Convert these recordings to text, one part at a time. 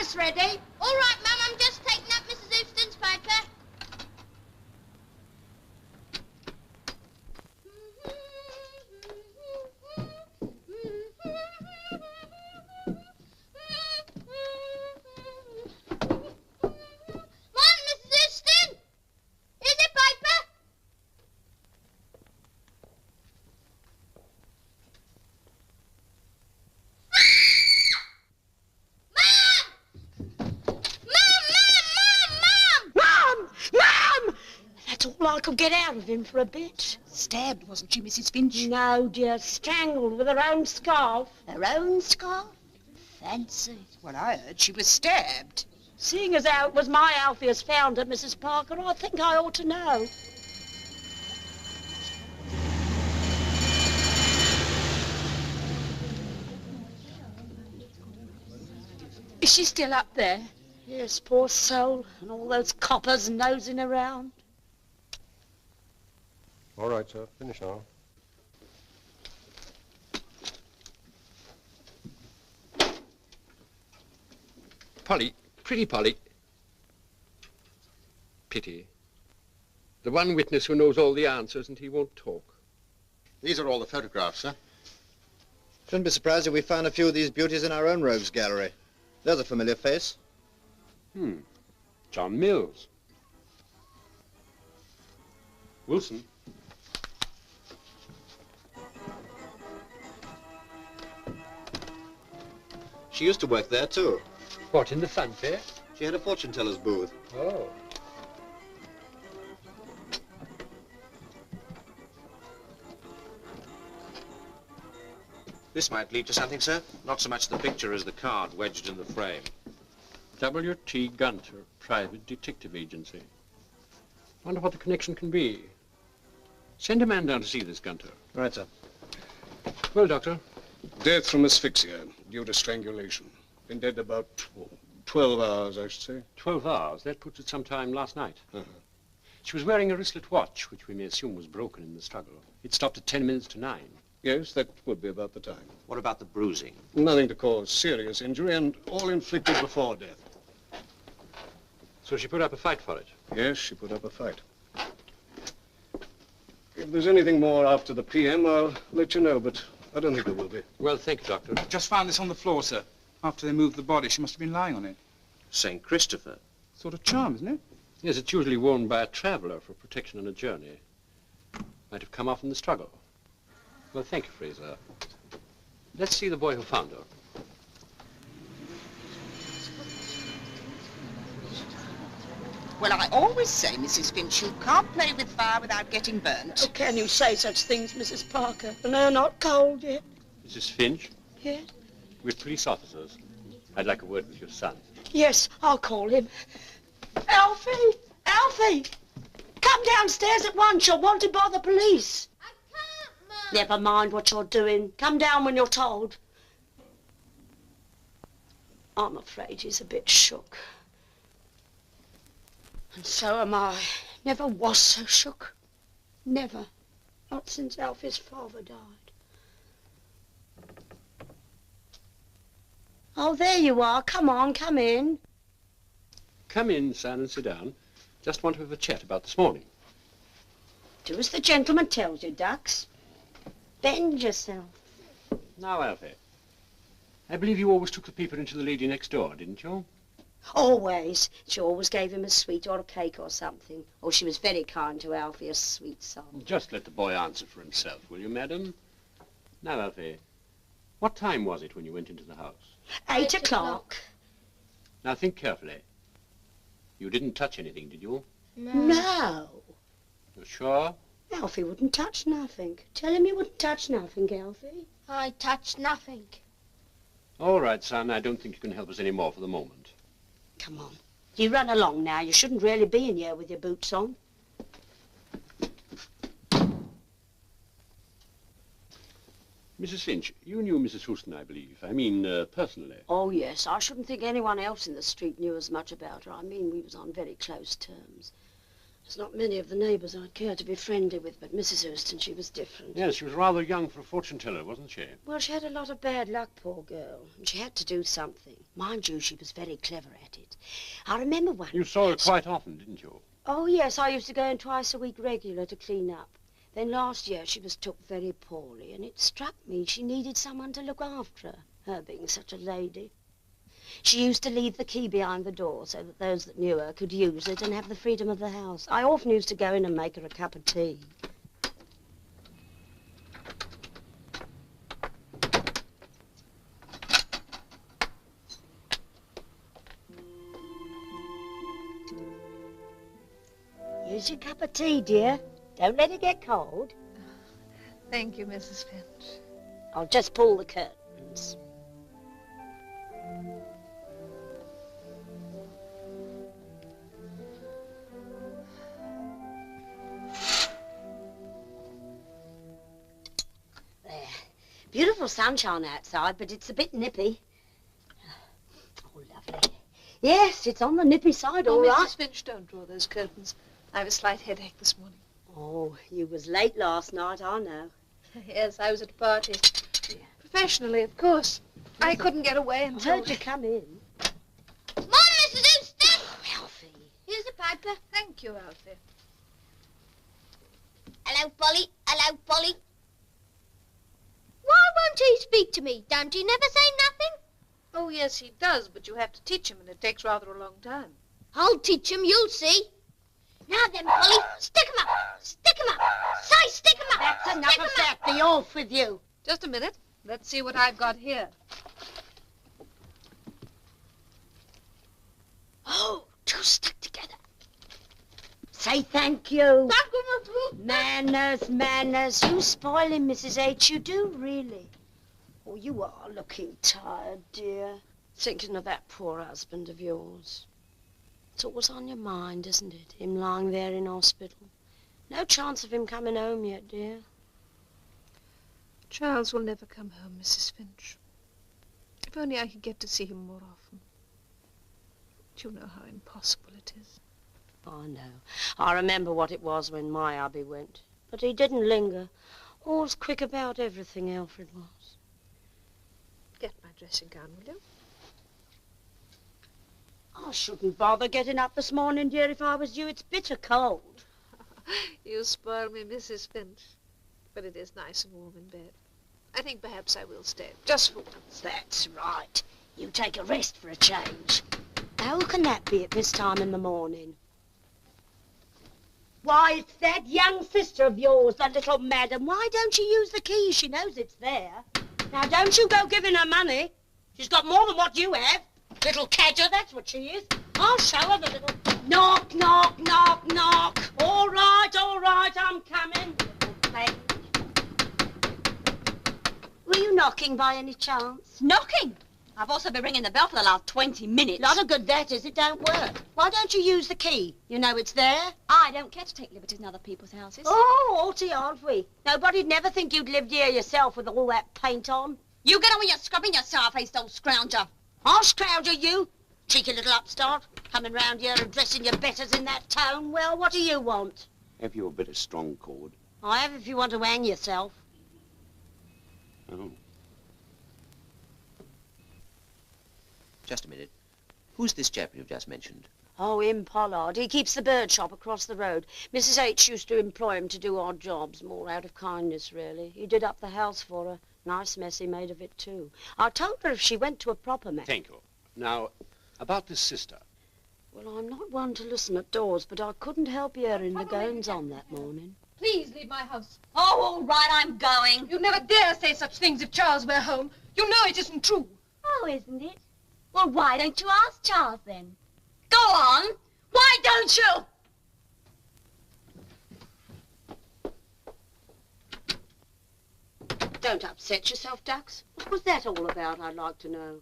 breakfast ready? All right, Mum, I'm just taking up Mrs. Houston's paper. I could get out of him for a bit. Stabbed, wasn't she, Mrs. Finch? No, dear, strangled with her own scarf. Her own scarf? Fancy. Well, I heard she was stabbed. Seeing as how it was my Alfie as found her, Mrs. Parker, I think I ought to know. Is she still up there? Yes, poor soul, and all those coppers nosing around. All right, sir. Finish now. Polly, pretty Polly. Pity. The one witness who knows all the answers and he won't talk. These are all the photographs, sir. Shouldn't be surprised if we found a few of these beauties in our own rogues gallery. There's a familiar face. John Mills. Wilson. She used to work there, too. What, in the fun fair? She had a fortune-teller's booth. Oh. This might lead to something, sir. Not so much the picture as the card wedged in the frame. W.T. Gunter, Private Detective Agency. Wonder what the connection can be. Send a man down to see this Gunter. Right, sir. Well, Doctor? Death from asphyxia, due to strangulation. Been dead about 12 hours, I should say. 12 hours. That puts it sometime last night. She was wearing a wristlet watch, which we may assume was broken in the struggle. It stopped at 10 minutes to 9. Yes, that would be about the time. What about the bruising? Nothing to cause serious injury, and all inflicted before death. So she put up a fight for it? Yes, she put up a fight. If there's anything more after the PM, I'll let you know, but I don't think there will be. Well, thank you, Doctor. Just found this on the floor, sir. After they moved the body, she must have been lying on it. St. Christopher. Sort of charm, isn't it? Yes, it's usually worn by a traveller for protection on a journey. Might have come off in the struggle. Well, thank you, Fraser. Let's see the boy who found her. Well, I always say, Mrs. Finch, you can't play with fire without getting burnt. Oh, can you say such things, Mrs. Parker? And they're not cold yet. Mrs. Finch? Yes? We're police officers. I'd like a word with your son. Yes, I'll call him. Alfie! Alfie! Come downstairs at once. You're wanted by the police. I can't, Mum. Never mind what you're doing. Come down when you're told. I'm afraid he's a bit shook. And so am I. Never was so shook. Never. Not since Alfie's father died. Oh, there you are. Come on, come in. Come in, son, and sit down. Just want to have a chat about this morning. Do as the gentleman tells you, ducks. Bend yourself. Now, Alfie, I believe you always took the people into the lady next door, didn't you? Always. She always gave him a sweet or a cake or something. Oh, she was very kind to Alfie, a sweet soul. Just let the boy answer for himself, will you, madam? Now, Alfie, what time was it when you went into the house? 8 o'clock. Now, think carefully. You didn't touch anything, did you? No. You're sure? Alfie wouldn't touch nothing. Tell him you wouldn't touch nothing, Alfie. I touched nothing. All right, son, I don't think you can help us any more for the moment. Come on. You run along now. You shouldn't really be in here with your boots on. Mrs. Finch, you knew Mrs. Houston, I believe. I mean, personally. Oh, yes. I shouldn't think anyone else in the street knew as much about her. I mean, we was on very close terms. There's not many of the neighbours I'd care to be friendly with, but Mrs. Hurston, she was different. Yes, she was rather young for a fortune teller, wasn't she? Well, she had a lot of bad luck, poor girl, and she had to do something. Mind you, she was very clever at it. I remember one... You saw her quite often, didn't you? Oh, yes, I used to go in twice a week regular to clean up. Then last year she was took very poorly, and it struck me she needed someone to look after her being such a lady. She used to leave the key behind the door so that those that knew her could use it and have the freedom of the house. I often used to go in and make her a cup of tea. Here's your cup of tea, dear. Don't let it get cold. Thank you, Mrs. Finch. I'll just pull the curtains. There. Beautiful sunshine outside, but it's a bit nippy. Oh, lovely. Yes, it's on the nippy side, all right. Mrs. Finch, don't draw those curtains. I have a slight headache this morning. Oh, you was late last night, I know. Yes, I was at a party. Yeah. Professionally, of course. I couldn't get away I until... heard you come in. Morning, Mrs. Houston. Oh, Alfie. Here's a piper. Thank you, Alfie. Hello, Polly. Hello, Polly. Why won't he speak to me? Don't he never say nothing? Oh, yes, he does, but you have to teach him, and it takes rather a long time. I'll teach him, you'll see. Now then, Polly, stick 'em up. Stick 'em up. Say, stick 'em up. That's enough of that. Be off with you. Just a minute. Let's see what I've got here. Oh, two stuck together. Say thank you. Thank you, Mrs. Manners, manners. You spoiling Mrs. H. You do, really. Oh, you are looking tired, dear. Thinking of that poor husband of yours. It's always on your mind, isn't it? Him lying there in hospital. No chance of him coming home yet, dear. Charles will never come home, Mrs. Finch. If only I could get to see him more often. But you know how impossible it is. I know. I remember what it was when my hubby went. But he didn't linger. All's quick about everything, Alfred was. Get my dressing gown, will you? I shouldn't bother getting up this morning, dear, if I was you. It's bitter cold. You spoil me, Mrs. Finch. But it is nice and warm in bed. I think perhaps I will stay, just for once. That's right. You take a rest for a change. How can that be at this time in the morning? Why, it's that young sister of yours, the little madam. Why don't you use the key? She knows it's there. Now, don't you go giving her money. She's got more than what you have. Little cadger, that's what she is. I'll show her the little... Knock, knock, knock, knock. All right, I'm coming. Little thing. Were you knocking by any chance? Knocking? I've also been ringing the bell for the last 20 minutes. Lot of good that is, it don't work. Why don't you use the key? You know it's there. I don't care to take liberties in other people's houses. Oh, haughty, aren't we? Nobody'd never think you'd lived here yourself with all that paint on. You get on with your scrubbing, you sour-faced old scrounger. I'll scrounger you. Cheeky little upstart. Coming round here addressing your betters in that tone. Well, what do you want? Have you a bit of strong cord? I have if you want to hang yourself. Oh. Just a minute. Who's this chap you've just mentioned? Oh, him Pollard. He keeps the bird shop across the road. Mrs. H. used to employ him to do odd jobs, more out of kindness, really. He did up the house for her. Nice mess he made of it, too. I told her if she went to a proper man... Thank you. Now, about this sister. Well, I'm not one to listen at doors, but I couldn't help hearing the goings-on that morning. Please leave my house. Oh, all right, I'm going. You'd never dare say such things if Charles were home. You know it isn't true. Oh, isn't it? Well, why don't you ask Charles, then? Go on. Why don't you? Don't upset yourself, Ducks. What was that all about, I'd like to know?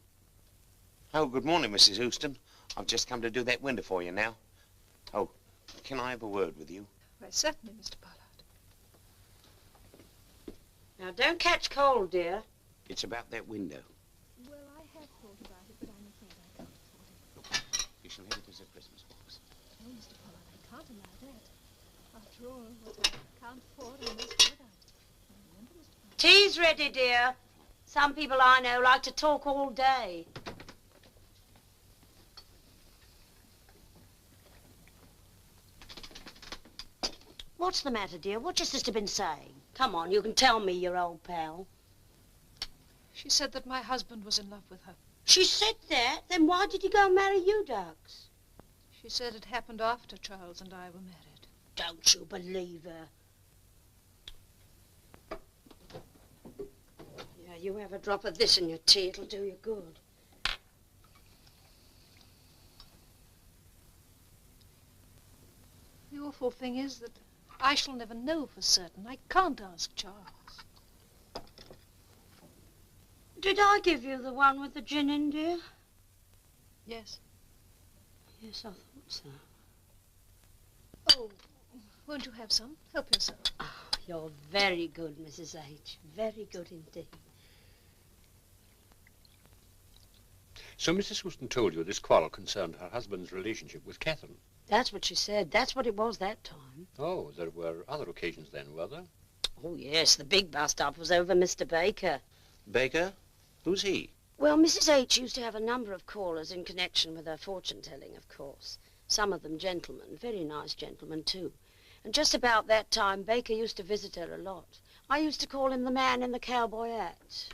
Oh, good morning, Mrs. Houston. I've just come to do that window for you now. Oh, can I have a word with you? Why, certainly, Mr. Pollard. Now, don't catch cold, dear. It's about that window. Well, I have thought about it, but I'm afraid I can't afford it. You shall have it as a Christmas box. No, Mr. Pollard, I can't allow that. Tea's ready, dear. Some people I know like to talk all day. What's the matter, dear? What's your sister been saying? Come on, you can tell me, your old pal. She said that my husband was in love with her. She said that? Then why did he go and marry you, Dux? She said it happened after Charles and I were married. Don't you believe her? Yeah, you have a drop of this in your tea. It'll do you good. The awful thing is that I shall never know for certain. I can't ask Charles. Did I give you the one with the gin in, dear? Yes. Yes, I thought so. Oh, won't you have some? Help yourself. Oh, you're very good, Mrs. H. Very good indeed. So Mrs. Houston told you this quarrel concerned her husband's relationship with Catherine? That's what she said. That's what it was that time. Oh, there were other occasions then, were there? Oh, yes. The big bust-up was over Mr. Baker. Baker? Who's he? Well, Mrs. H. used to have a number of callers in connection with her fortune-telling, of course. Some of them gentlemen, very nice gentlemen, too. And just about that time, Baker used to visit her a lot. I used to call him the man in the cowboy hat.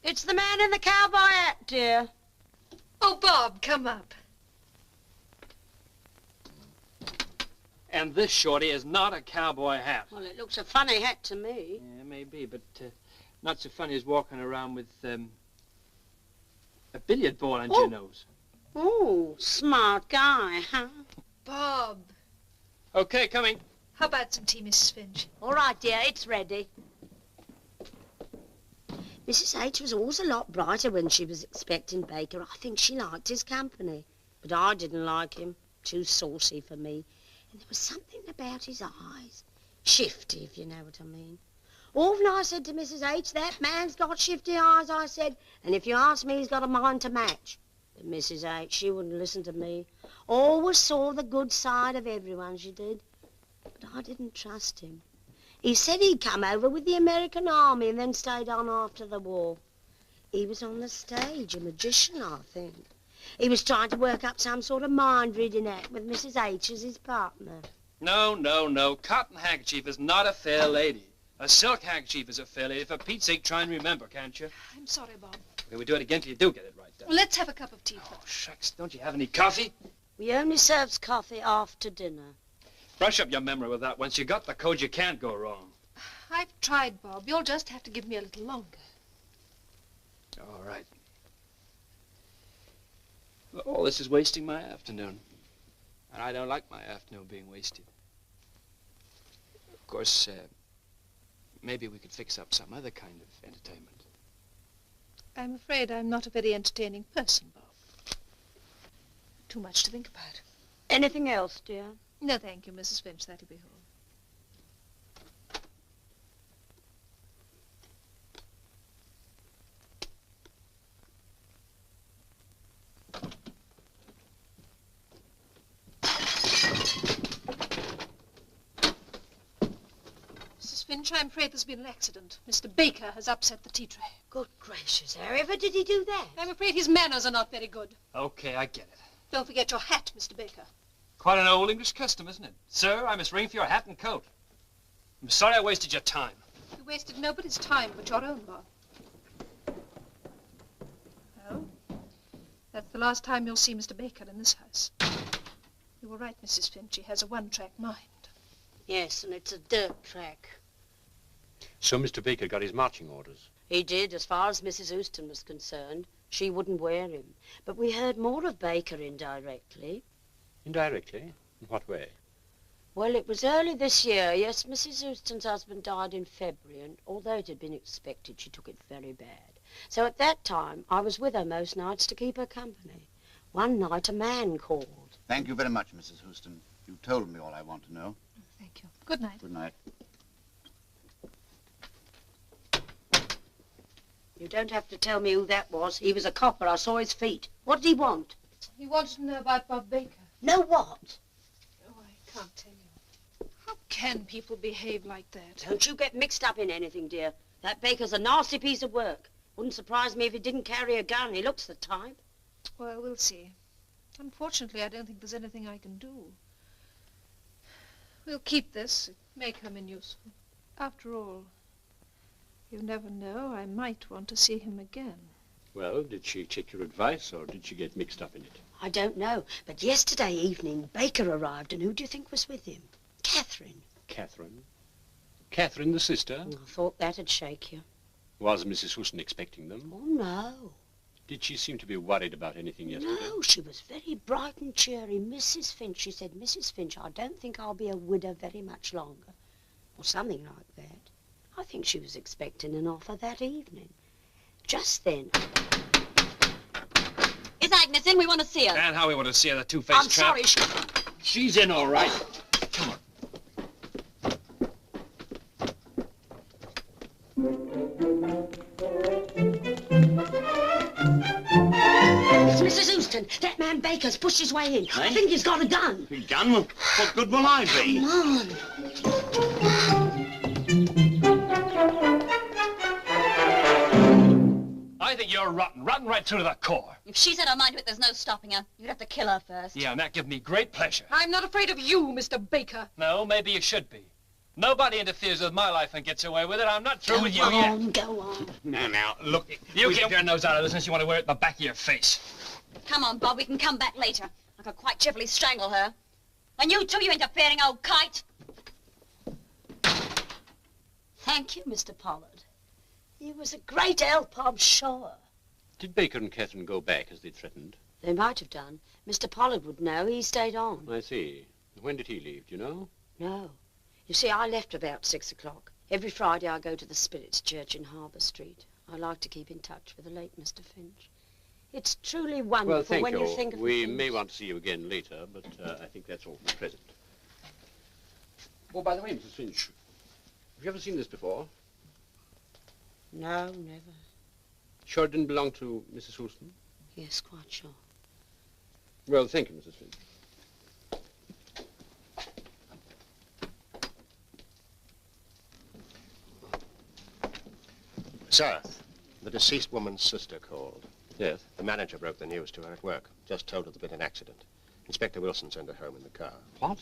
It's the man in the cowboy hat, dear. Oh, Bob, come up. And this, Shorty, is not a cowboy hat. Well, it looks a funny hat to me. Yeah, maybe, but not so funny as walking around with a billiard ball on your nose. Oh, smart guy, huh? Bob. Okay, coming. How about some tea, Mrs. Finch? All right, dear, it's ready. Mrs. H. was always a lot brighter when she was expecting Baker. I think she liked his company. But I didn't like him. Too saucy for me. And there was something about his eyes. Shifty, if you know what I mean. Often I said to Mrs. H., that man's got shifty eyes, I said. And if you ask me, he's got a mind to match. But Mrs. H., she wouldn't listen to me. Always saw the good side of everyone, she did. But I didn't trust him. He said he'd come over with the American Army and then stayed on after the war. He was on the stage, a magician, I think. He was trying to work up some sort of mind-reading act with Mrs. H. as his partner. No, no, no. Cotton handkerchief is not a fair lady. A silk handkerchief is a fair lady. For Pete's sake, try and remember, can't you? I'm sorry, Bob. Okay, we do it again till you do get it right, then. Well, let's have a cup of tea first. Oh, shucks. Don't you have any coffee? We only serves coffee after dinner. Brush up your memory with that. Once you got the code, you can't go wrong. I've tried, Bob. You'll just have to give me a little longer. All right. Well, all this is wasting my afternoon. And I don't like my afternoon being wasted. Of course, maybe we could fix up some other kind of entertainment. I'm afraid I'm not a very entertaining person, Bob. Too much to think about. Anything else, dear? No, thank you, Mrs. Finch. That'll be all. Finch, I'm afraid there's been an accident. Mr. Baker has upset the tea tray. Good gracious, however did he do that? I'm afraid his manners are not very good. Okay, I get it. Don't forget your hat, Mr. Baker. Quite an old English custom, isn't it? Sir, I must ring for your hat and coat. I'm sorry I wasted your time. You wasted nobody's time but your own, Bob. Well, that's the last time you'll see Mr. Baker in this house. You were right, Mrs. Finch. He has a one-track mind. Yes, and it's a dirt track. So Mr. Baker got his marching orders? He did, as far as Mrs. Houston was concerned. She wouldn't wear him. But we heard more of Baker indirectly. Indirectly? In what way? Well, it was early this year. Yes, Mrs. Houston's husband died in February, and although it had been expected, she took it very bad. So at that time, I was with her most nights to keep her company. One night, a man called. Thank you very much, Mrs. Houston. You told me all I want to know. Thank you. Good night. Good night. You don't have to tell me who that was. He was a copper. I saw his feet. What did he want? He wanted to know about Bob Baker. Know what? Oh, I can't tell you. can people behave like that? Don't you get mixed up in anything, dear. That Baker's a nasty piece of work. Wouldn't surprise me if he didn't carry a gun. He looks the type. Well, we'll see. Unfortunately, I don't think there's anything I can do. We'll keep this. It may come in useful. After all, you never know. I might want to see him again. Well, did she take your advice, or did she get mixed up in it? I don't know, but yesterday evening, Baker arrived, and who do you think was with him? Catherine. Catherine? Catherine, the sister? I thought that'd shake you. Was Mrs. Houston expecting them? Oh, no. Did she seem to be worried about anything yesterday? No, she was very bright and cheery. Mrs. Finch, she said, Mrs. Finch, I don't think I'll be a widow very much longer. Or something like that. I think she was expecting an offer that evening. Just then... Is Agnes in? We want to see her. And how we want to see her, the two-faced I'm sorry, She's in, all right. Come on. It's Mrs. Houston. That man Baker's pushed his way in. I think he's got a gun. A gun? What good will I be? Come on. I think you're rotten right through to the core. If she set her mind to it, there's no stopping her. You'd have to kill her first. Yeah, and that gives me great pleasure. I'm not afraid of you, Mr. Baker. No, maybe you should be. Nobody interferes with my life and gets away with it. I'm not through with you yet. Go on. Now, look. You keep your nose out of this unless you want to wear it in the back of your face. Come on, Bob, we can come back later. I could quite cheerfully strangle her. And you too, you interfering old kite. Thank you, Mr. Pollard. You was a great help, I'm sure. Did Baker and Catherine go back as they threatened? They might have done. Mr. Pollard would know. He stayed on. I see. When did he leave, do you know? No. You see, I left about 6 o'clock. Every Friday I go to the Spirits Church in Harbour Street. I like to keep in touch with the late Mr. Finch. It's truly wonderful well, thank when you. you think of We the may things. want to see you again later, but I think that's all for the present. Oh, by the way, Mrs. Finch, have you ever seen this before? No, never. Sure it didn't belong to Mrs. Houston? Yes, quite sure. Well, thank you, Mrs. Finch. Sir, the deceased woman's sister called. Yes? The manager broke the news to her at work. Just told her there'd been an accident. Inspector Wilson sent her home in the car. What?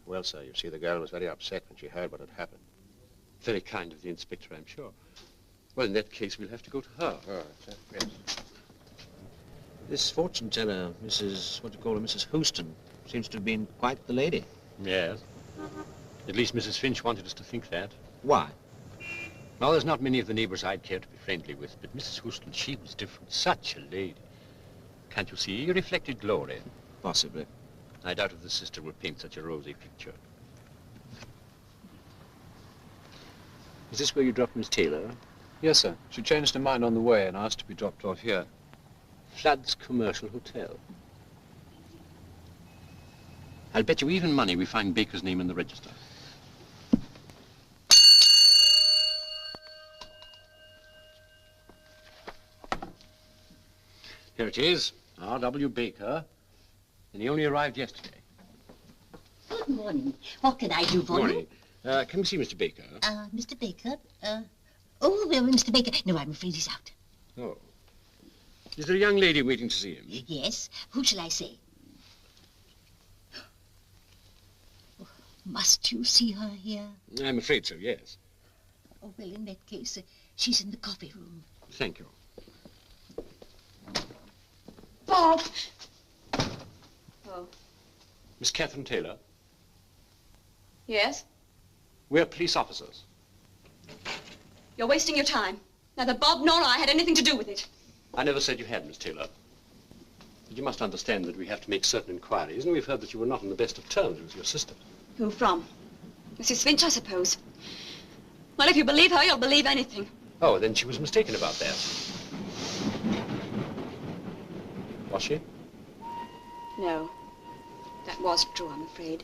Well, sir, you see, the girl was very upset when she heard what had happened. Very kind of the inspector, I'm sure. Well, in that case, we'll have to go to her. All right, sir. Yes. This fortune teller, Mrs. Houston, seems to have been quite the lady. Yes. At least Mrs. Finch wanted us to think that. Why? Well, there's not many of the neighbors I'd care to be friendly with, but Mrs. Houston, she was different. Such a lady. Can't you see? Reflected glory. Possibly. I doubt if the sister would paint such a rosy picture. Is this where you dropped Miss Taylor? Yes, sir. She changed her mind on the way and asked to be dropped off here. Flood's Commercial Hotel. I'll bet you even money we find Baker's name in the register. Here it is, R.W. Baker, and he only arrived yesterday. Good morning. What can I do for Morning. Can we see Mr. Baker? Mr. Baker? Oh, well, Mr. Baker. No, I'm afraid he's out. Oh. Is there a young lady waiting to see him? Yes. Who shall I say? Oh, must you see her here? I'm afraid so, yes. Oh, well, in that case, she's in the coffee room. Thank you. Bob! Oh. Miss Catherine Taylor, Yes? we're police officers. You're wasting your time. Neither Bob nor I had anything to do with it. I never said you had, Miss Taylor. But you must understand that we have to make certain inquiries, and we've heard that you were not on the best of terms with your sister. Who from? Mrs. Finch, I suppose. Well, if you believe her, you'll believe anything. Oh, then she was mistaken about that. Was she? No. That was true, I'm afraid.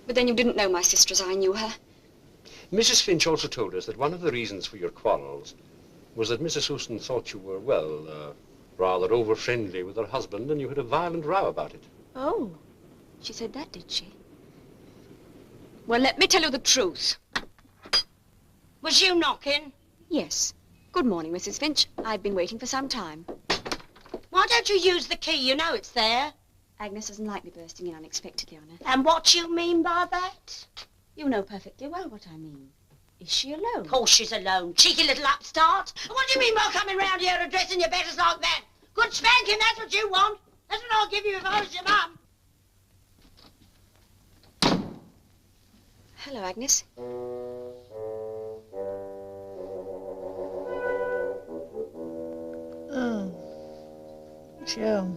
But then you didn't know my sister as I knew her. Mrs. Finch also told us that one of the reasons for your quarrels was that Mrs. Houston thought you were, well, rather over-friendly with her husband, and you had a violent row about it. Oh. She said that, did she? Well, let me tell you the truth. Was you knocking? Yes. Good morning, Mrs. Finch. I've been waiting for some time. Why don't you use the key? You know it's there. Agnes doesn't like me bursting in unexpectedly on her. And what you mean by that? You know perfectly well what I mean. Is she alone? Of course she's alone. Cheeky little upstart. What do you mean by coming round here addressing your betters like that? Good spanking, that's what you want. That's what I'll give you if I was your mum. Hello, Agnes. Oh, Joe.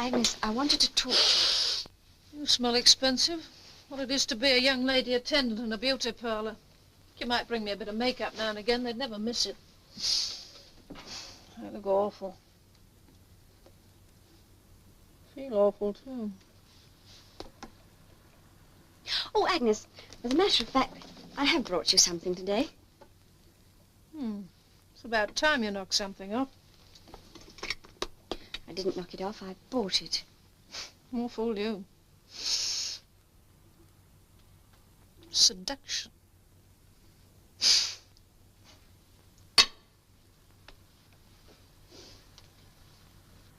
Agnes, I wanted to talk to you. You smell expensive. What it is to be a young lady attendant in a beauty parlour. You might bring me a bit of makeup now and again. They'd never miss it. I look awful. Feel awful, too. Oh, Agnes, as a matter of fact, I have brought you something today. It's about time you knocked something off. I didn't knock it off. I bought it. More fool you. Seduction.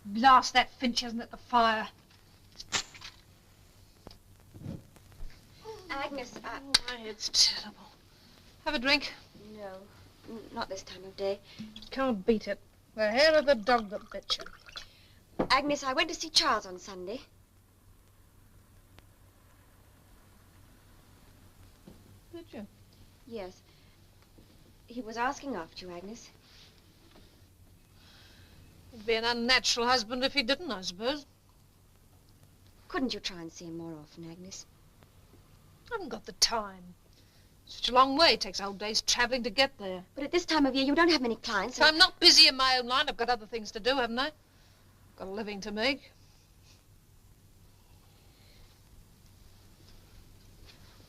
Blast that Finch hasn't at the fire. Agnes, my head's terrible. Have a drink? No, not this time of day. Can't beat it. The hair of the dog that bit you. Agnes, I went to see Charles on Sunday. Did you? Yes. He was asking after you, Agnes. He'd be an unnatural husband if he didn't, I suppose. Couldn't you try and see him more often, Agnes? I haven't got the time. Such a long way. It takes whole days travelling to get there. But at this time of year, you don't have many clients. If I'm not busy in my own line, I've got other things to do, haven't I? Got a living to make.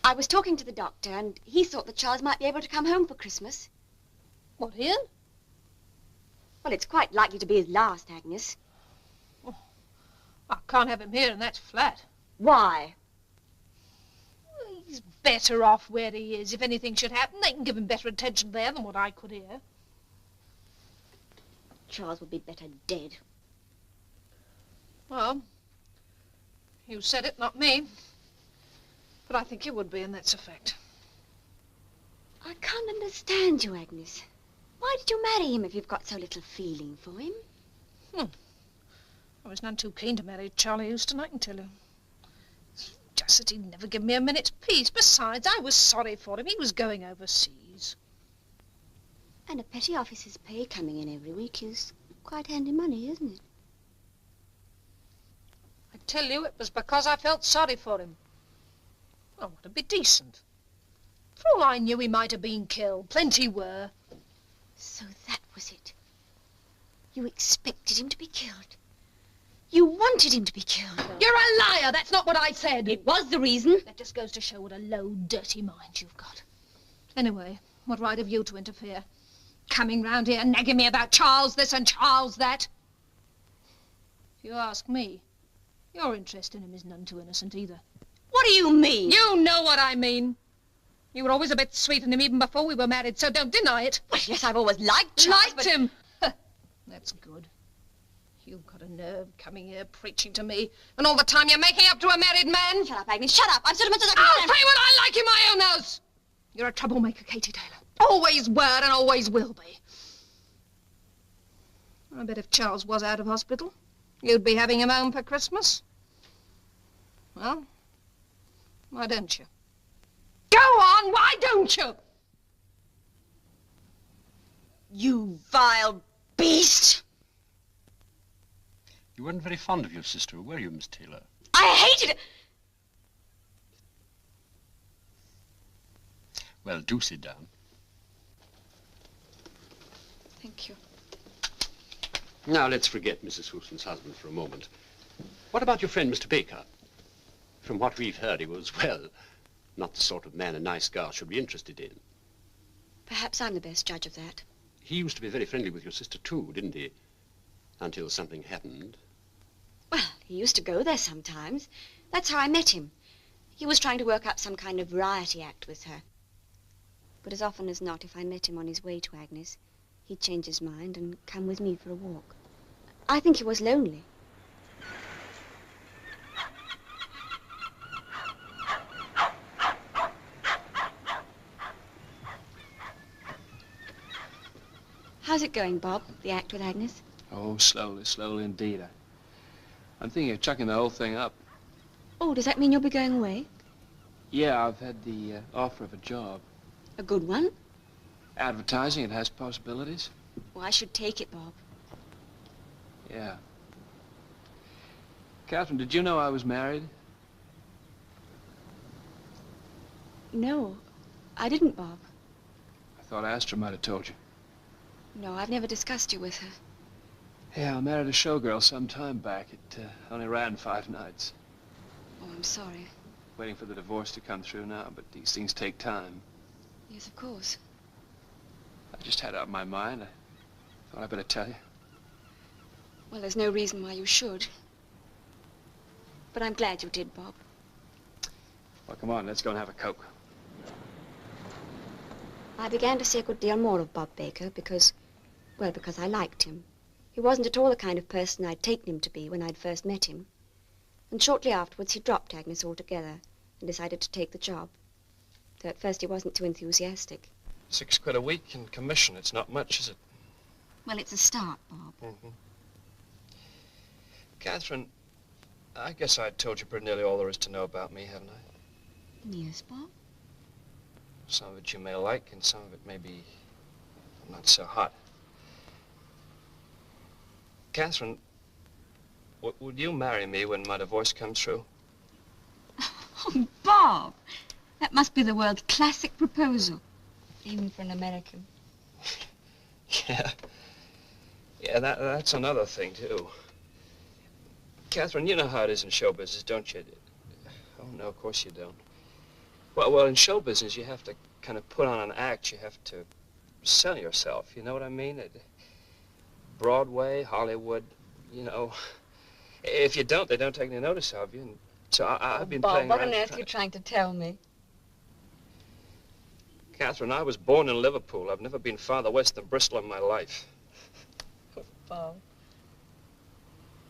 I was talking to the doctor, and he thought that Charles might be able to come home for Christmas. What, here? Well, it's quite likely to be his last, Agnes. Oh, I can't have him here, and that's flat. Why? He's better off where he is. If anything should happen, they can give him better attention there than what I could here. Charles would be better dead. Well, you said it, not me. But I think you would be, and that's a fact. I can't understand you, Agnes. Why did you marry him if you've got so little feeling for him? I was none too keen to marry Charlie Houston, I can tell you. Just that he'd never give me a minute's peace. Besides, I was sorry for him. He was going overseas. And a petty officer's pay coming in every week is quite handy money, isn't it? I tell you, it was because I felt sorry for him. I want to be decent. For all I knew, he might have been killed. Plenty were. So that was it. You expected him to be killed. You wanted him to be killed. You're a liar. That's not what I said. It was the reason. That just goes to show what a low, dirty mind you've got. Anyway, what right have you to interfere? Coming round here nagging me about Charles this and Charles that. If you ask me, your interest in him is none too innocent either. What do you mean? You know what I mean. You were always a bit sweet on him even before we were married, so don't deny it. Well, yes, I've always liked Charles, Liked him? That's good. You've got a nerve coming here preaching to me, and all the time you're making up to a married man. Shut up, Agnes, shut up. I'm sentimental as I I'll tell you what I like in my own house. You're a troublemaker, Katie Taylor. Always were and always will be. I bet if Charles was out of hospital, you'd be having him home for Christmas. Well, why don't you? Go on, why don't you? You vile beast! You weren't very fond of your sister, were you, Miss Taylor? I hated it. Well, do sit down. Thank you. Now, let's forget Mrs. Houston's husband for a moment. What about your friend, Mr. Baker? From what we've heard, he was, well, not the sort of man a nice girl should be interested in. Perhaps I'm the best judge of that. He used to be very friendly with your sister, too, didn't he? Until something happened. Well, he used to go there sometimes. That's how I met him. He was trying to work up some kind of variety act with her. But as often as not, if I met him on his way to Agnes, he'd change his mind and come with me for a walk. I think he was lonely. How's it going, Bob, the act with Agnes? Oh, slowly, slowly indeed. I'm thinking of chucking the whole thing up. Oh, does that mean you'll be going away? Yeah, I've had the offer of a job. A good one? Advertising, it has possibilities. Well, I should take it, Bob. Yeah. Catherine, did you know I was married? No, I didn't, Bob. I thought Astra might have told you. No, I've never discussed you with her. Yeah, I married a showgirl some time back. It only ran 5 nights. Oh, I'm sorry. Waiting for the divorce to come through now, but these things take time. Yes, of course. I just had it on my mind. I thought I'd better tell you. Well, there's no reason why you should. But I'm glad you did, Bob. Well, come on, let's go and have a Coke. I began to see a good deal more of Bob Baker because I liked him. He wasn't at all the kind of person I'd taken him to be when I'd first met him. And shortly afterwards, he dropped Agnes altogether and decided to take the job. Though at first he wasn't too enthusiastic. £6 a week in commission. It's not much, is it? Well, it's a start, Bob. Mm-hmm. Catherine, I guess I told you pretty nearly all there is to know about me, haven't I? Yes, Bob. Some of it you may like, and some of it may be not so hot. Catherine, would you marry me when my divorce comes through? Oh, Bob! That must be the world's classic proposal. Even for an American. Yeah. Yeah, that's another thing, too. Catherine, you know how it is in show business, don't you? Oh, no, of course you don't. Well, in show business, you have to kind of put on an act. You have to sell yourself, you know what I mean? Broadway, Hollywood, you know. If you don't, they don't take any notice of you. And so I've been Bob, playing what around on earth are you trying to tell me? Catherine, I was born in Liverpool. I've never been farther west than Bristol in my life. Bob.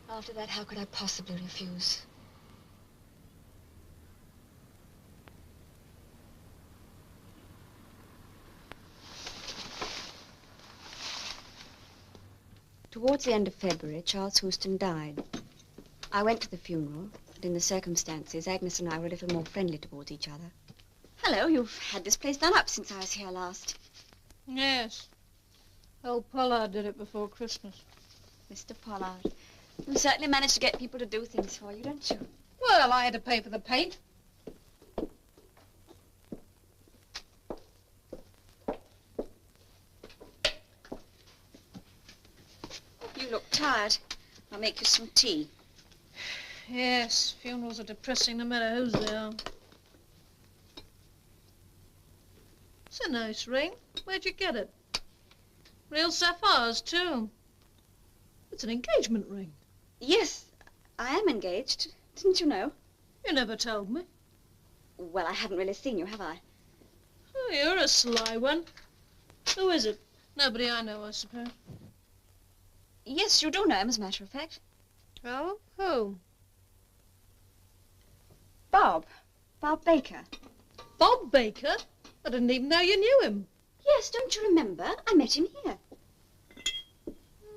After that, how could I possibly refuse? Towards the end of February, Charles Houston died. I went to the funeral, and in the circumstances, Agnes and I were a little more friendly towards each other. Hello, you've had this place done up since I was here last. Yes. Old Pollard did it before Christmas. Mr. Pollard, you certainly manage to get people to do things for you, don't you? Well, I had to pay for the paint. You look tired. I'll make you some tea. Yes, funerals are depressing no matter whose they are. It's a nice ring. Where'd you get it? Real sapphires, too. It's an engagement ring. Yes, I am engaged. Didn't you know? You never told me. Well, I haven't really seen you, have I? Oh, you're a sly one. Who is it? Nobody I know, I suppose. Yes, you do know him, as a matter of fact. Oh? Who? Bob. Bob Baker. Bob Baker? I didn't even know you knew him. Yes, don't you remember? I met him here.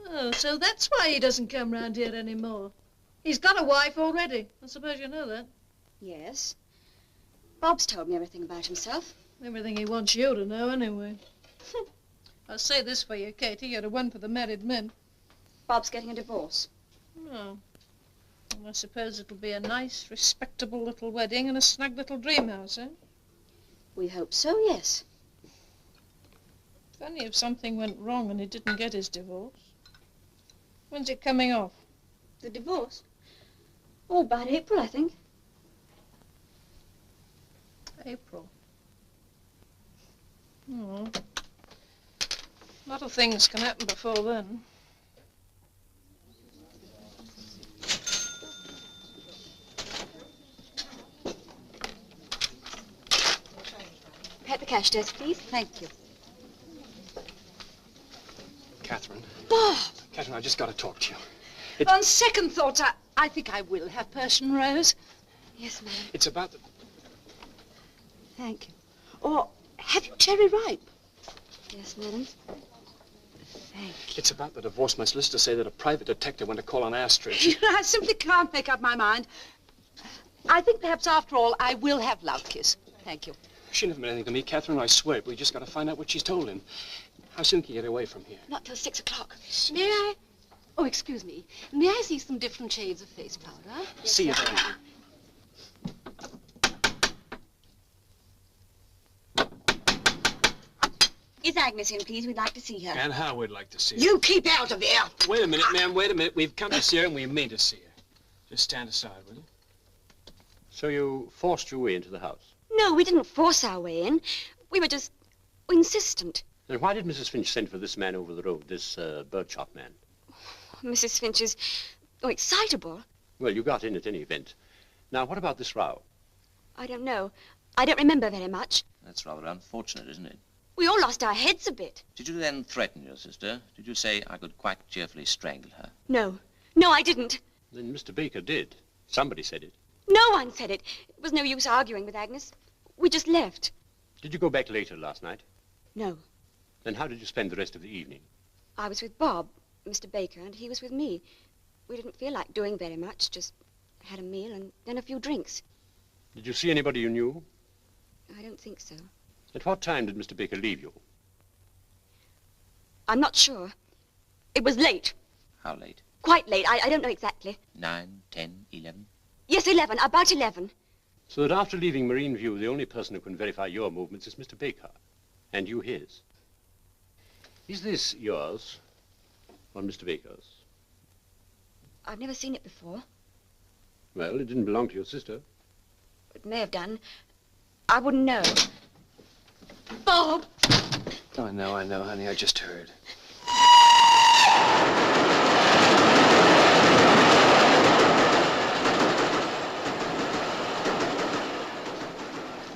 Oh, so that's why he doesn't come round here anymore. He's got a wife already. I suppose you know that. Yes. Bob's told me everything about himself. Everything he wants you to know, anyway. I'll say this for you, Katie. You're the one for the married men. Bob's getting a divorce. No. Well, I suppose it'll be a nice, respectable little wedding and a snug little dream house, eh? We hope so, yes. If only if something went wrong and he didn't get his divorce. When's it coming off? The divorce? Oh, about April, I think. April. Oh. A lot of things can happen before then. At the cash desk, please. Thank you. Catherine. Bob! Catherine, I just got to talk to you. On second thoughts, I think I will have Persian rose. Yes, ma'am. It's about the... Thank you. Or have you cherry ripe? Yes, madam. It's about the divorce. My solicitor say that a private detective went to call on Astra. I simply can't make up my mind. I think perhaps after all, I will have Love Kiss. Thank you. She never meant anything to me, Catherine, I swear. We just got to find out what she's told him. How soon can you get away from here? Not till 6 o'clock. May I? Oh, excuse me. May I see some different shades of face powder? Yes, see you then. Is Agnes in, please? We'd like to see her. And how we'd like to see her. You keep out of here! Wait a minute, ma'am, wait a minute. We've come to see her and we mean to see her. Just stand aside, will you? So you forced your way into the house? No, we didn't force our way in. We were just insistent. Then why did Mrs. Finch send for this man over the road, this birdshot man? Mrs. Finch is excitable. Well, you got in at any event. Now, what about this row? I don't know. I don't remember very much. That's rather unfortunate, isn't it? We all lost our heads a bit. Did you then threaten your sister? Did you say I could quite cheerfully strangle her? No. No, I didn't. Then Mr. Baker did. Somebody said it. No one said it. It was no use arguing with Agnes. We just left. Did you go back later last night? No. Then how did you spend the rest of the evening? I was with Bob, Mr. Baker, and he was with me. We didn't feel like doing very much, just had a meal and then a few drinks. Did you see anybody you knew? I don't think so. At what time did Mr. Baker leave you? I'm not sure. It was late. How late? Quite late. I don't know exactly. 9, 10, 11? Yes, 11. About 11. So that after leaving Marine View, the only person who can verify your movements is Mr. Baker, and you his. Is this yours or Mr. Baker's? I've never seen it before. Well, it didn't belong to your sister. It may have done. I wouldn't know. Bob! I know, honey. I just heard.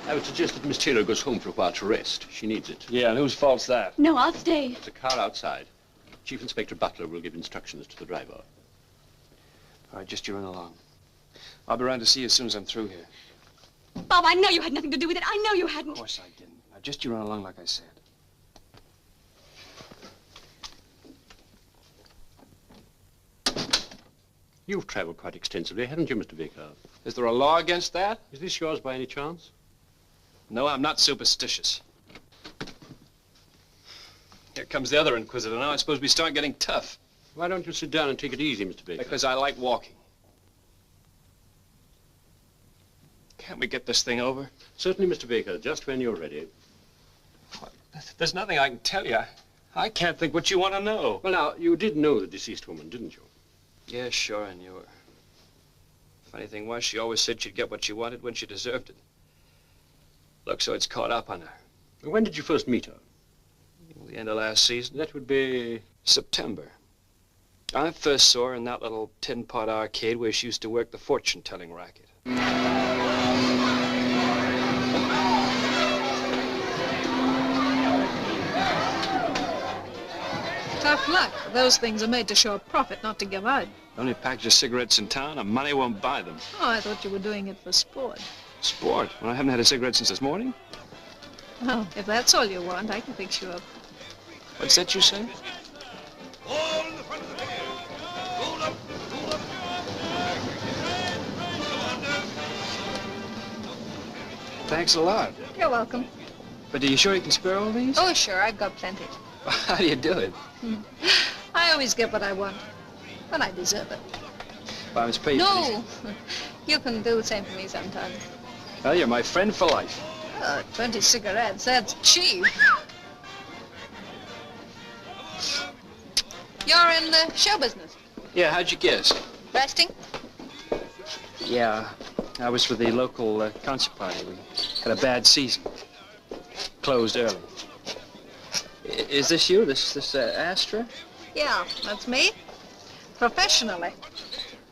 I would suggest that Miss Taylor goes home for a while to rest. She needs it. Yeah, and whose fault's that? No, I'll stay. There's a car outside. Chief Inspector Butler will give instructions to the driver. All right, just you run along. I'll be around to see you as soon as I'm through here. Bob, I know you had nothing to do with it. I know you hadn't. Of course I didn't. Now, just you run along like I said. You've traveled quite extensively, haven't you, Mr. Baker? Is there a law against that? Is this yours by any chance? No, I'm not superstitious. Here comes the other inquisitor. Now I suppose we start getting tough. Why don't you sit down and take it easy, Mr. Baker? Because I like walking. Can't we get this thing over? Certainly, Mr. Baker, just when you're ready. There's nothing I can tell you. I can't think what you want to know. Well, now, you did know the deceased woman, didn't you? Yeah, sure, I knew her. Funny thing was, she always said she'd get what she wanted when she deserved it. Looks so it's caught up on her. When did you first meet her? The end of last season. That would be... September. I first saw her in that little tin-pot arcade where she used to work the fortune-telling racket. Tough luck. Those things are made to show a profit, not to give out. The only package of cigarettes in town, and money won't buy them. Oh, I thought you were doing it for sport. Sport? Well, I haven't had a cigarette since this morning. Well, if that's all you want, I can fix you up. What's that you say? Thanks a lot. You're welcome. But are you sure you can spare all these? Oh, sure, I've got plenty. How do you do it? I always get what I want, when I deserve it. If I was paid for these. No! You can do the same for me sometime. Well, you're my friend for life. 20 cigarettes, that's cheap. You're in the show business. Yeah, how'd you guess? Resting? Yeah, I was for the local concert party. We had a bad season. Closed early. Is this you, this Astra? Yeah, that's me. Professionally.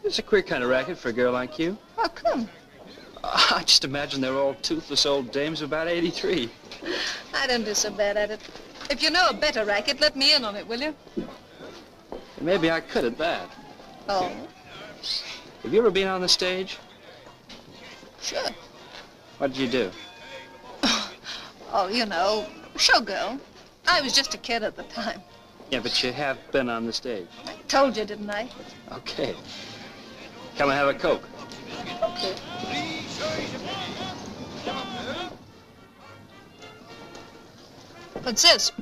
It's a queer kind of racket for a girl like you. How come? I just imagine they're all toothless old dames of about 83. I don't do so bad at it. If you know a better racket, let me in on it, will you? Maybe I could at that. Oh? Have you ever been on the stage? Sure. What did you do? Oh, you know, showgirl. I was just a kid at the time. Yeah, but you have been on the stage. I told you, didn't I? Okay. Come and have a Coke. Okay. What's this?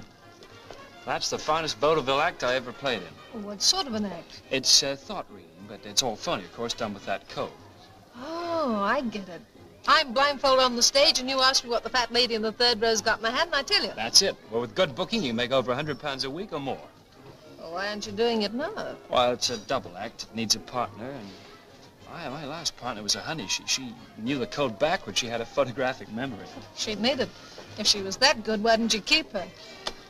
That's the finest vaudeville act I ever played in. What sort of an act? It's thought reading, but it's all funny, of course, done with that coat. Oh, I get it. I'm blindfolded on the stage, and you ask me what the fat lady in the third row's got in her hand, and I tell you. That's it. Well, with good booking, you make over £100 a week or more. Well, why aren't you doing it now? Well, it's a double act. It needs a partner, and my last partner was a honey. She knew the code backwards. She had a photographic memory. She'd need it. If she was that good, why didn't you keep her?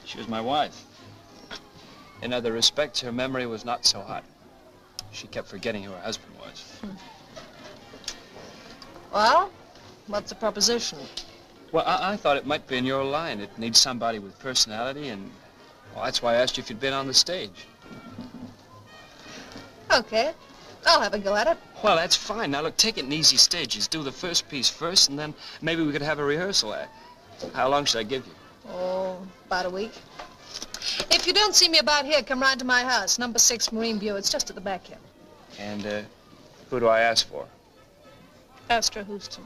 She was my wife. In other respects, her memory was not so hot. She kept forgetting who her husband was. Well, what's the proposition? Well, I thought it might be in your line. It needs somebody with personality, and well, that's why I asked you if you'd been on the stage. Okay, I'll have a go at it. Well, that's fine. Now, look, take it in easy stages. Do the first piece first, and then maybe we could have a rehearsal. How long should I give you? Oh, about a week. If you don't see me about here, come round to my house, number 6 Marine View. It's just at the back here. And who do I ask for? Astra Houston.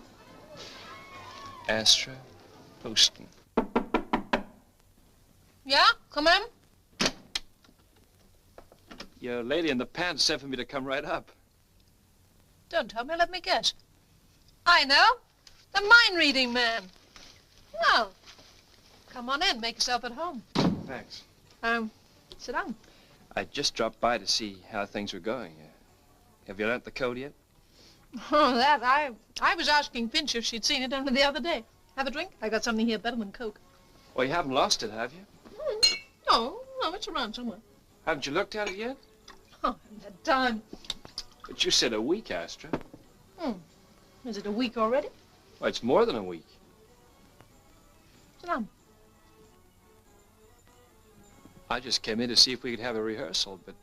Astra Houston. Yeah? Come in? Your lady in the pants said for me to come right up. Don't tell me, let me guess. I know. The mind-reading man. Well, come on in, make yourself at home. Thanks. Sit down. I just dropped by to see how things were going. Have you learnt the code yet? Oh, that, I was asking Finch if she'd seen it only the other day. Have a drink? I got something here better than Coke. Well, you haven't lost it, have you? No, it's around somewhere. Haven't you looked at it yet? Oh, I haven't had time. But you said a week, Astra. Is it a week already? Well, it's more than a week. Sit down. I just came in to see if we could have a rehearsal, but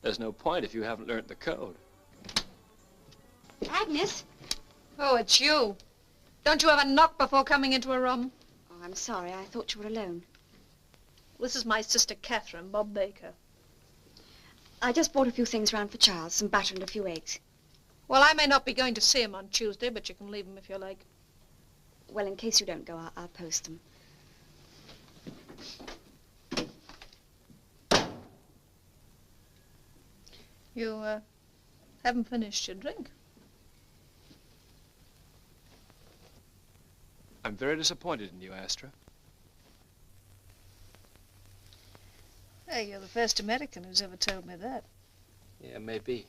there's no point if you haven't learnt the code. Agnes? Oh, it's you. Don't you ever knock before coming into a room? Oh, I'm sorry. I thought you were alone. This is my sister Catherine, Bob Baker. I just bought a few things round for Charles, some butter and a few eggs. Well, I may not be going to see him on Tuesday, but you can leave them if you like. Well, in case you don't go, I'll post them. You, haven't finished your drink. I'm very disappointed in you, Astra. Hey, you're the first American who's ever told me that. Yeah, maybe.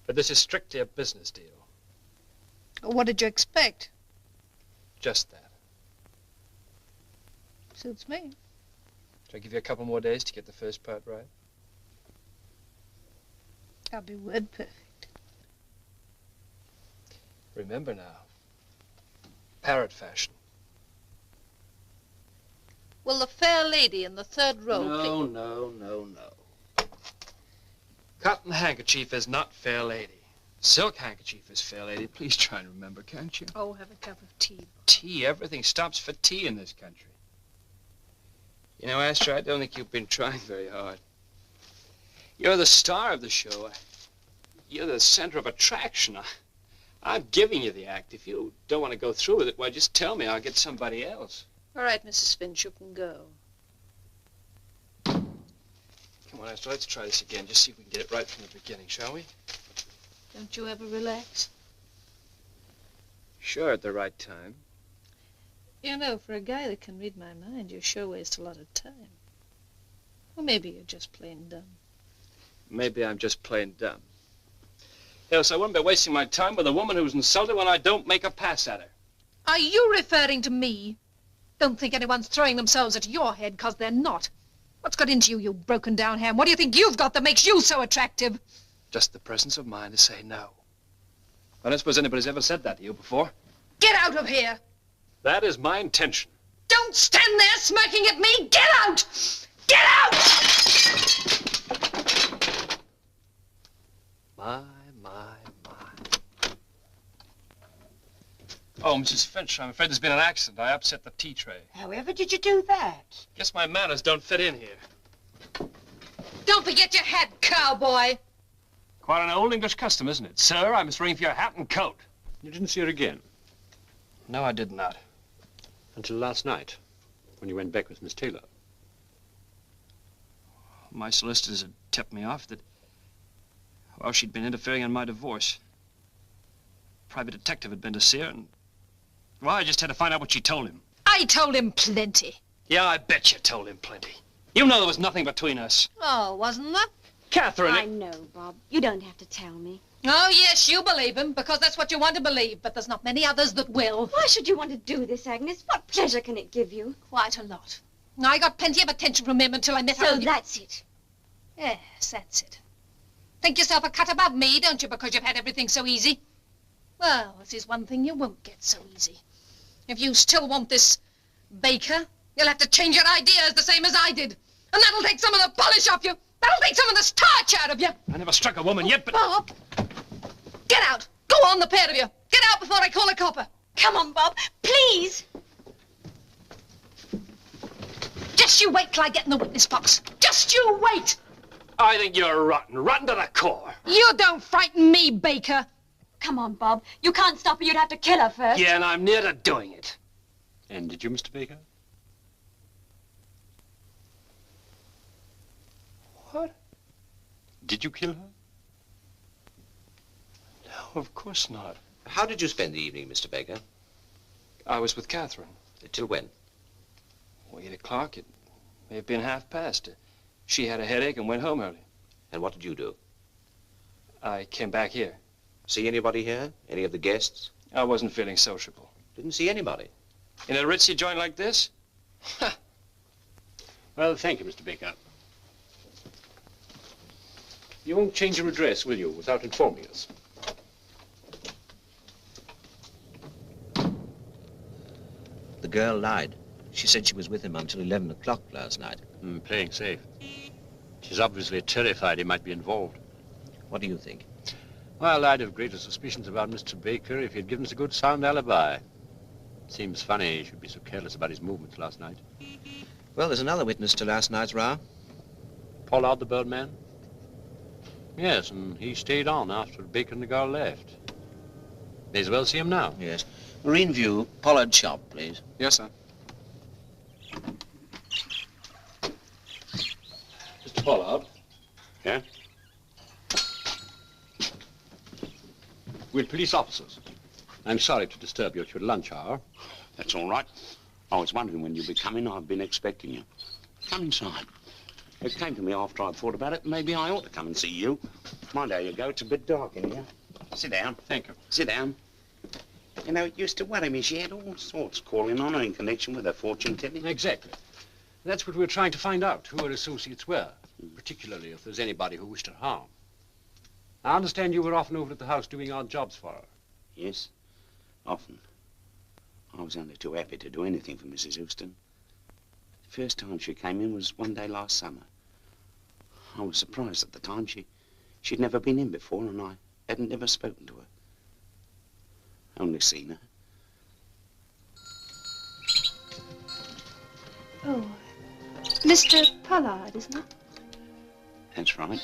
But this is strictly a business deal. What did you expect? Just that. Suits me. Shall I give you a couple more days to get the first part right? I'll be word perfect. Remember now, parrot fashion. Will the fair lady in the third row please? No. Cotton handkerchief is not fair lady. Silk handkerchief is fair lady. Please try and remember, can't you? Oh, have a cup of tea. Tea. Everything stops for tea in this country. You know, Astra, I don't think you've been trying very hard. You're the star of the show. You're the center of attraction. I'm giving you the act. If you don't want to go through with it, why, just tell me. I'll get somebody else. All right, Mrs. Finch, you can go. Come on, Astra, let's try this again. Just see if we can get it right from the beginning, shall we? Don't you ever relax? Sure, at the right time. You know, for a guy that can read my mind, you sure waste a lot of time. Or maybe you're just plain dumb. Maybe I'm just plain dumb. Else I wouldn't be wasting my time with a woman who's insulted when I don't make a pass at her. Are you referring to me? Don't think anyone's throwing themselves at your head, 'cause they're not. What's got into you, you broken-down ham? What do you think you've got that makes you so attractive? Just the presence of mind to say no. I don't suppose anybody's ever said that to you before. Get out of here! That is my intention. Don't stand there smirking at me! Get out! Get out! My. Oh, Mrs. Finch, I'm afraid there's been an accident. I upset the tea tray. However did you do that? Guess my manners don't fit in here. Don't forget your hat, cowboy! Quite an old English custom, isn't it? Sir, I must ring for your hat and coat. You didn't see her again? No, I did not. Until last night, when you went back with Miss Taylor. My solicitors had tipped me off that, well, she'd been interfering in my divorce. Private detective had been to see her, and, well, I just had to find out what she told him. I told him plenty. Yeah, I bet you told him plenty. You know there was nothing between us. Oh, wasn't there? Catherine! I know, Bob. You don't have to tell me. Oh, yes, you believe him, because that's what you want to believe, but there's not many others that will. Why should you want to do this, Agnes? What pleasure can it give you? Quite a lot. I got plenty of attention from him until I met her. So that's it. Yes, that's it. Think yourself a cut above me, don't you, because you've had everything so easy? Well, this is one thing you won't get so easy. If you still want this Baker, you'll have to change your ideas the same as I did. And that'll take some of the polish off you. That'll take some of the starch out of you. I never struck a woman yet, but... Bob! Get out! Go on, the pair of you! Get out before I call a copper! Come on, Bob, please! Just you wait till I get in the witness box. Just you wait! I think you're rotten to the core. You don't frighten me, Baker. Come on, Bob. You can't stop her. You'd have to kill her first. Yeah, and I'm near to doing it. And did you, Mr. Baker? What? Did you kill her? No, of course not. How did you spend the evening, Mr. Baker? I was with Catherine. Till when? Well, 8 o'clock. It may have been 1:30. She had a headache and went home early. And what did you do? I came back here. See anybody here? Any of the guests? I wasn't feeling sociable. Didn't see anybody. In a ritzy joint like this? Well, thank you, Mr. Baker. You won't change your address, will you, without informing us? The girl lied. She said she was with him until 11 o'clock last night. Playing safe. She's obviously terrified he might be involved. What do you think? Well, I'd have greater suspicions about Mr. Baker if he'd given us a good sound alibi. Seems funny he should be so careless about his movements last night. Well, there's another witness to last night's row. Pollard, the birdman? Yes, and he stayed on after Baker and the girl left. May as well see him now. Yes. Marine View, Pollard shop, please. Yes, sir. Mr. Pollard? Yeah? We're police officers. I'm sorry to disturb you at your lunch hour. That's all right. I was wondering when you'd be coming. I've been expecting you. Come inside. It came to me after I'd thought about it. Maybe I ought to come and see you. Mind how you go. It's a bit dark in here. Sit down. Thank you. Sit down. You know, it used to worry me. She had all sorts calling on her in connection with her fortune telling. Exactly. That's what we're trying to find out, who her associates were, particularly if there's anybody who wished her harm. I understand you were often over at the house doing odd jobs for her. Yes, often. I was only too happy to do anything for Mrs. Houston. The first time she came in was one day last summer. I was surprised at the time. She'd never been in before, and I hadn't never spoken to her. Only seen her. Oh, Mr. Pollard, isn't it? That's right.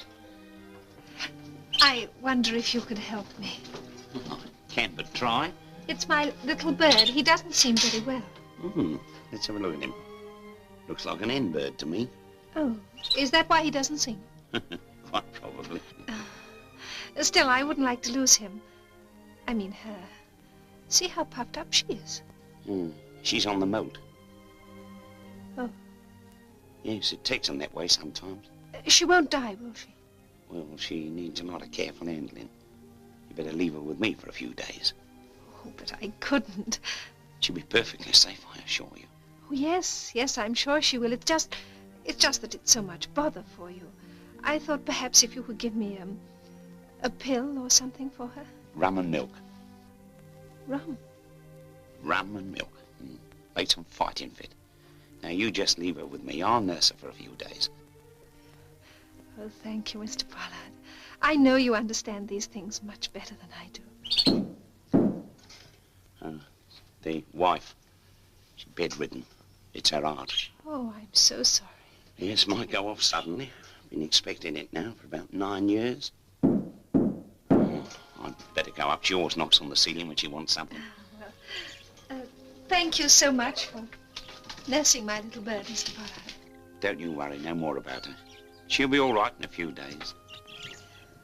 I wonder if you could help me. Oh, I can't but try. It's my little bird. He doesn't seem very well. Let's have a look at him. Looks like an hen bird to me. Oh, is that why he doesn't sing? Quite probably. Still, I wouldn't like to lose him. I mean her. See how puffed up she is. She's on the moat. Oh. Yes, it takes them that way sometimes. She won't die, will she? Well, she needs a lot of careful handling. You better leave her with me for a few days. Oh, but I couldn't. She'll be perfectly safe, I assure you. Oh, yes, I'm sure she will. It's just that it's so much bother for you. I thought perhaps if you could give me, a pill or something for her. Rum and milk. Rum? Rum and milk. Make some fighting fit. Now, you just leave her with me. I'll nurse her for a few days. Oh, thank you, Mr. Pollard. I know you understand these things much better than I do. The wife. She's bedridden. It's her heart. Oh, I'm so sorry. Yes, might go off suddenly. Been expecting it now for about 9 years. I'd better go up. She always knocks on the ceiling when she wants something. Thank you so much for nursing my little bird, Mr. Pollard. Don't you worry no more about her. She'll be all right in a few days.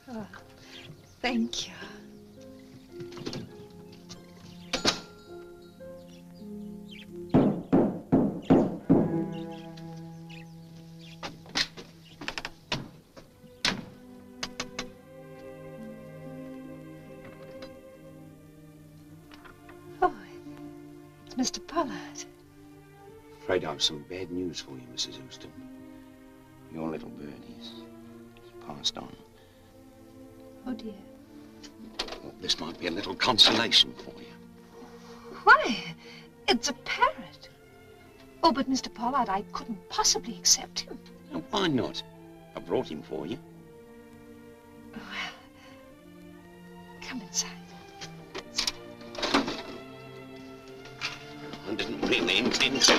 Oh, thank you. Mr. Pollard. Afraid I've some bad news for you, Mrs. Houston. Your little birdie's passed on. Oh, dear. Well, this might be a little consolation for you. Why? It's a parrot. Oh, but Mr. Pollard, I couldn't possibly accept him. Now, why not? I brought him for you. Well, come inside. I didn't really intend to.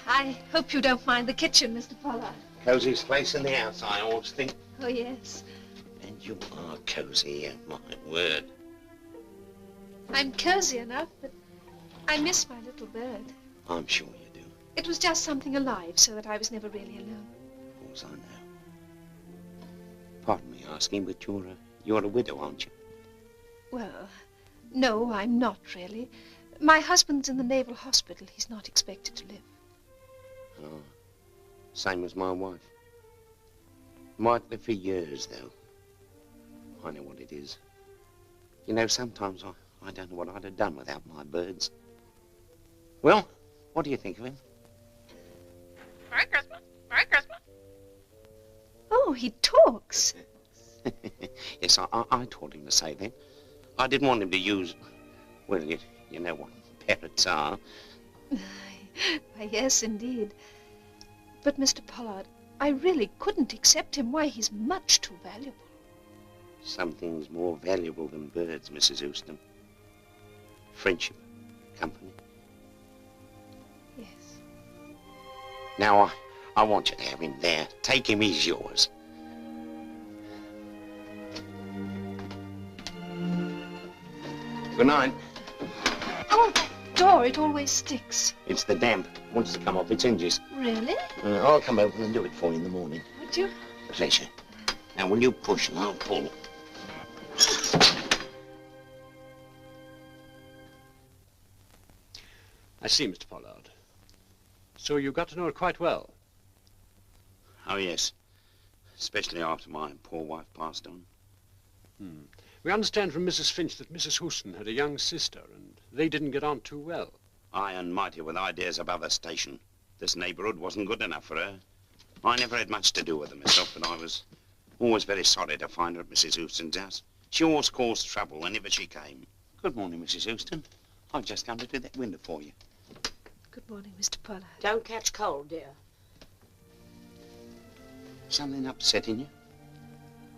I hope you don't mind the kitchen, Mr. Pollard. Coziest place in the house, I always think. Oh, yes. And you are cozy, my word. I'm cozy enough, but I miss my little bird. I'm sure you do. It was just something alive, so that I was never really alone. Of course, I know. Pardon me asking, but you're a widow, aren't you? Well, no, I'm not really. My husband's in the Naval Hospital. He's not expected to live. Oh, same as my wife. Might live for years, though. I know what it is. You know, sometimes I don't know what I'd have done without my birds. Well, what do you think of him? Merry Christmas. Merry Christmas. Oh, he talks. Yes, I taught him to say that. I didn't want him to use, well, you know what parrots are. Why, yes, indeed. But, Mr. Pollard, I really couldn't accept him. Why, he's much too valuable. Something's more valuable than birds, Mrs. Houston. Friendship, company. Yes. Now, I want you to have him there. Take him, he's yours. Good night. Oh, that door, it always sticks. It's the damp. Wants to come off its hinges. Really? I'll come over and do it for you in the morning. Would you? Pleasure. Now, will you push and I'll pull? I see, Mr. Pollard. So you got to know her quite well? Oh, yes. Especially after my poor wife passed on. We understand from Mrs. Finch that Mrs. Houston had a young sister, and they didn't get on too well. High and mighty with ideas above her station. This neighborhood wasn't good enough for her. I never had much to do with her myself, but I was always very sorry to find her at Mrs. Houston's house. She always caused trouble whenever she came. Good morning, Mrs. Houston. I've just come to do that window for you. Good morning, Mr. Pollard. Don't catch cold, dear. Something upsetting you?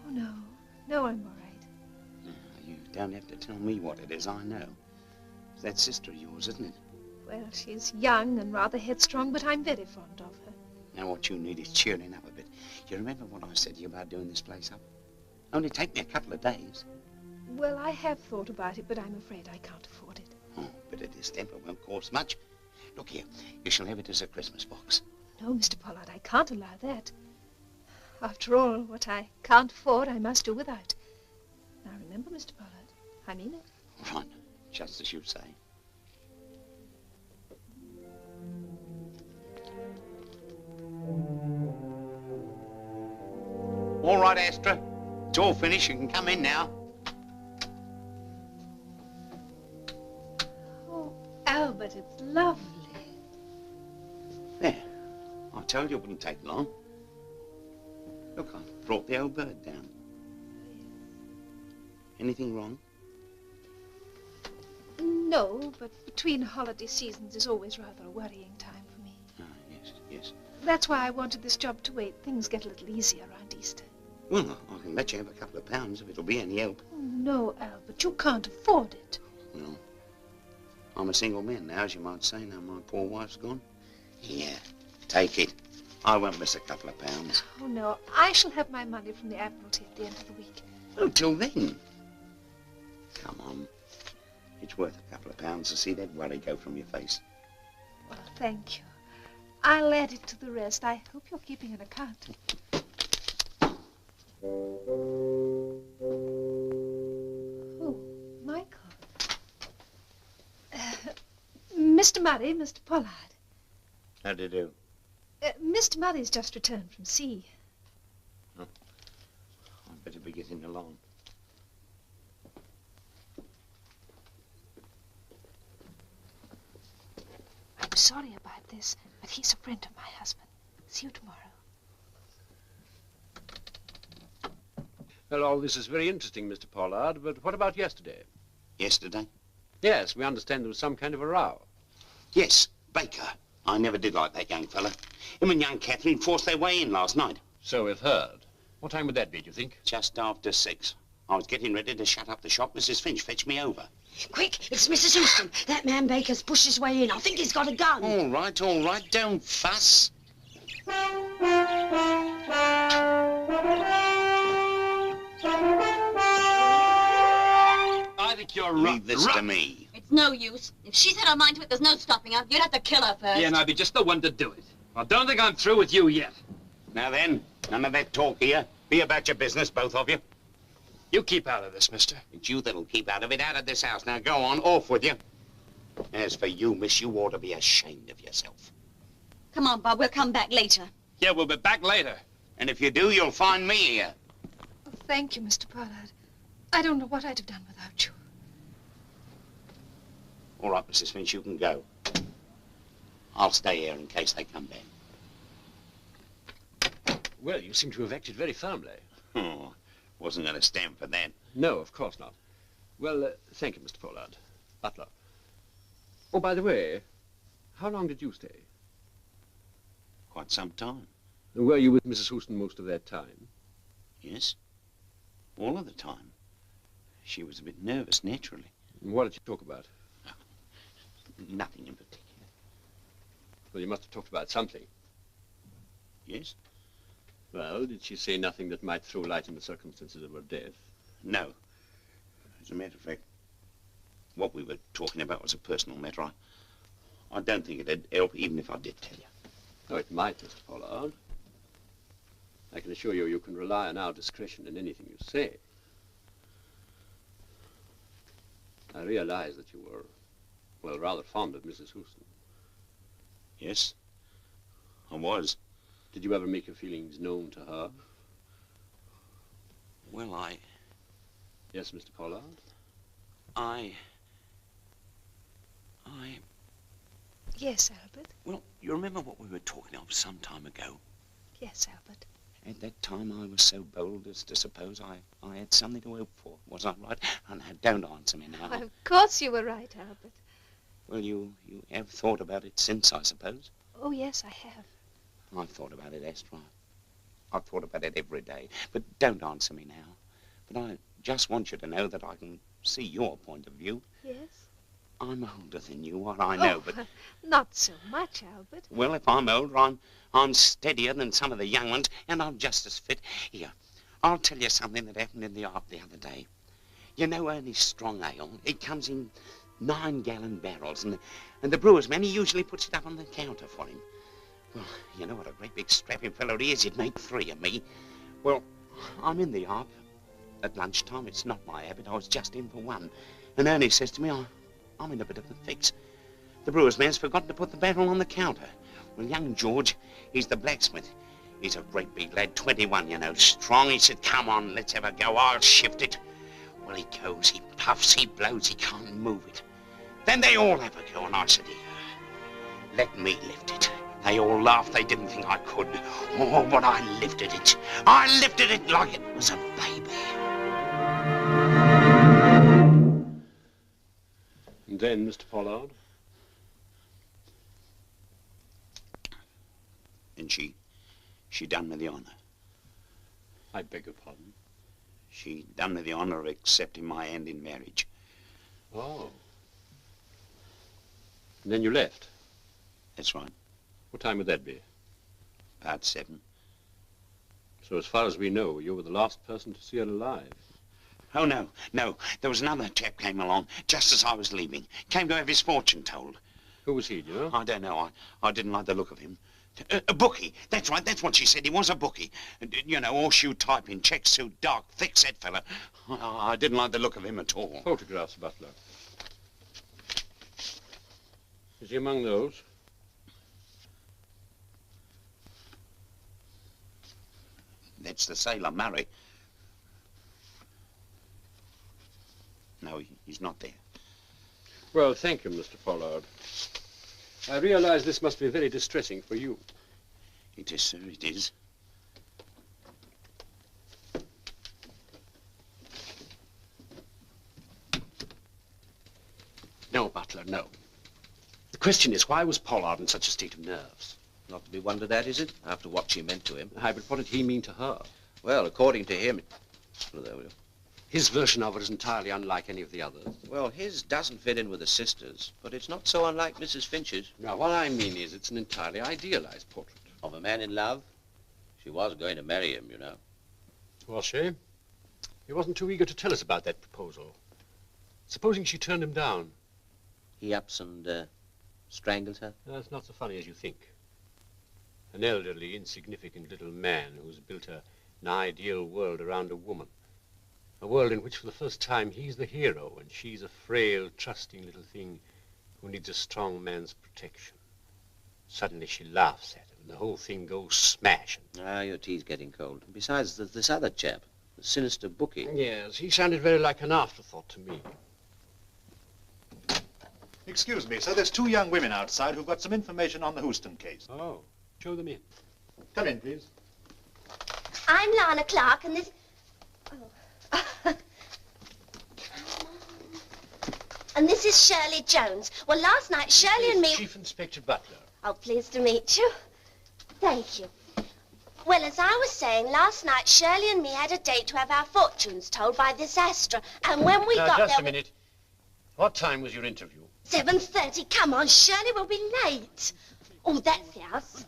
Oh, no. No, I'm all right. You don't have to tell me what it is, I know. It's that sister of yours, isn't it? Well, she's young and rather headstrong, but I'm very fond of her. Now what you need is cheering up a bit. You remember what I said to you about doing this place up? Only take me a couple of days. Well, I have thought about it, but I'm afraid I can't afford it. Oh, but a distemper won't cost much. Look here, you shall have it as a Christmas box. no, Mr. Pollard, I can't allow that. After all, what I can't afford, I must do without. Now remember, Mr. Pollard, I mean it. Right, just as you say. All right, Astra. It's all finished. You can come in now. Oh, Albert, it's lovely. There. I told you it wouldn't take long. Look, I brought the old bird down. Anything wrong? No, but between holiday seasons is always rather a worrying time for me. Ah, yes, yes. That's why I wanted this job to wait. Things get a little easier around Easter. Well, I can let you have a couple of pounds if it'll be any help. Oh, no, Albert, you can't afford it. Well, I'm a single man now, as you might say, now my poor wife's gone. Yeah, take it. I won't miss a couple of pounds. Oh, no, I shall have my money from the Admiralty at the end of the week. Oh, till then. Come on. It's worth a couple of pounds to see that worry go from your face. Well, thank you. I'll add it to the rest. I hope you're keeping an account. Oh, Michael. Mr. Murray, Mr. Pollard. How do you do? Mr. Murray's just returned from sea. Oh. I'd better be getting along. I'm sorry about this, but he's a friend of my husband. See you tomorrow. Well, all this is very interesting, Mr. Pollard, but what about yesterday? Yesterday? Yes, we understand there was some kind of a row. Yes, Baker. I never did like that young fella. Him and young Catherine forced their way in last night. So we've heard. What time would that be, do you think? Just after 6. I was getting ready to shut up the shop. Mrs. Finch fetched me over. Quick, it's Mrs. Houston. That man Baker's pushed his way in. I think he's got a gun. All right, don't fuss. I think you're Leave this to me. It's no use. If she's had her mind to it, there's no stopping her. You'd have to kill her first. Yeah, and I'd be just the one to do it. I don't think I'm through with you yet. Now then, none of that talk here. Be about your business, both of you. You keep out of this, mister. It's you that'll keep out of it, out of this house. Now go on, off with you. As for you, miss, you ought to be ashamed of yourself. Come on, Bob, we'll come back later. Yeah, we'll be back later. And if you do, you'll find me here. Oh, thank you, Mr. Pollard. I don't know what I'd have done without you. All right, Mrs. Finch, you can go. I'll stay here in case they come back. Well, you seem to have acted very firmly. Oh, wasn't going to stand for that. No, of course not. Well, thank you, Mr. Pollard. Butler. Oh, by the way, how long did you stay? Quite some time. And were you with Mrs. Houston most of that time? Yes. All of the time. She was a bit nervous, naturally. And what did you talk about? Nothing in particular. Well, you must have talked about something. Yes? Well, did she say nothing that might throw light on the circumstances of her death? No. As a matter of fact, what we were talking about was a personal matter. I don't think it'd help even if I did tell you. Oh, it might, Mr. Pollard. I can assure you, you can rely on our discretion in anything you say. I realize that you were, well, rather fond of Mrs. Houston. Yes, I was. Did you ever make your feelings known to her? Well, Yes, Mr. Pollard? Yes, Albert. Well, you remember what we were talking of some time ago? Yes, Albert. At that time, I was so bold as to suppose I had something to hope for. Was I right? And don't answer me now. Of course you were right, Albert. Well, you have thought about it since, I suppose. Oh, yes, I have. I've thought about it, Astra. I've thought about it every day. But don't answer me now. But I just want you to know that I can see your point of view. Yes? I'm older than you are, I know, but... Not so much, Albert. Well, if I'm older, I'm steadier than some of the young ones, and I'm just as fit. Here, I'll tell you something that happened in the Ark the other day. You know Ernie's strong ale? It comes in 9-gallon barrels, and the brewer's man, he usually puts it up on the counter for him. Well, you know what a great big strapping fellow he is. He'd make 3 of me. Well, I'm in the Ark at lunchtime. It's not my habit. I was just in for 1. And Ernie says to me, I'm in a bit of a fix. The brewer's man's forgotten to put the barrel on the counter. Well, young George, he's the blacksmith. He's a great big lad, 21, you know, strong. He said, come on, let's have a go. I'll shift it. Well, he goes, he puffs, he blows, he can't move it. Then they all have a go, and I said, here, let me lift it. They all laughed. They didn't think I could. Oh, but I lifted it. I lifted it like it was a baby. And then, Mr. Pollard? And she done me the honor. I beg your pardon? She done me the honor of accepting my hand in marriage. Oh. And then you left? That's right. What time would that be? About 7. So as far as we know, you were the last person to see her alive. Oh, no. There was another chap came along just as I was leaving. Came to have his fortune told. Who was he, do you know? I don't know. I didn't like the look of him. A bookie. That's right. That's what she said. He was a bookie. You know, horseshoe type in check suit, dark, thick-set fella. I didn't like the look of him at all. Photographs, Butler. Is he among those? That's the sailor, Murray. No, he's not there. Well, thank you, Mr. Pollard. I realize this must be very distressing for you. It is, sir, it is. No, Butler, no. The question is, why was Pollard in such a state of nerves? Not to be wondered at, is it? After what she meant to him. Aye, but what did he mean to her? Well, according to him... His version of it is entirely unlike any of the others. Well, his doesn't fit in with the sisters, but it's not so unlike Mrs. Finch's. Now, what I mean is it's an entirely idealized portrait. Of a man in love? She was going to marry him, you know. Was she? He wasn't too eager to tell us about that proposal. Supposing she turned him down? He ups and strangles her? That's not so funny as you think. An elderly, insignificant little man who's built an ideal world around a woman. A world in which for the first time he's the hero and she's a frail, trusting little thing who needs a strong man's protection. Suddenly she laughs at him and the whole thing goes smashing. Ah, your tea's getting cold. Besides, there's this other chap, the sinister bookie. Yes, he sounded very like an afterthought to me. Excuse me, sir, there's 2 young women outside who've got some information on the Houston case. Oh, show them in. Come in, please. I'm Lana Clark, and this... Oh. And this is Shirley Jones. Well, last night, Shirley and me... Chief Inspector Butler. Oh, pleased to meet you. Thank you. Well, as I was saying, last night, Shirley and me had a date to have our fortunes told by this Astra. And when we got there... Just a minute. What time was your interview? 7:30. Come on, Shirley, we'll be late. Oh, that's the house.